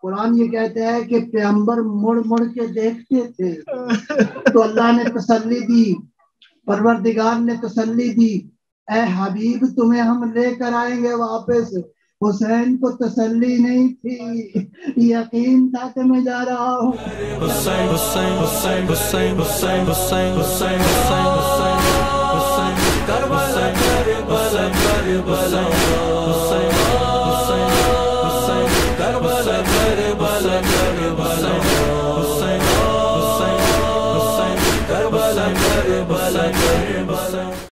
قرآن یہ کہتا ہے کہ پیغمبر مڑ مڑ کے دیکھتے تھے تو اللہ نے تسلی دی، پروردگار نے تسلی دی، اے حبیب تمہیں ہم لے کر آئیں گے واپس. حسین کو تسلی نہیں تھی، یقین تھا کہ میں جا رہا ہوں. حسین حسین حسین حسین حسین حسین حسین حسین حسین کربلا حسین حسین حسین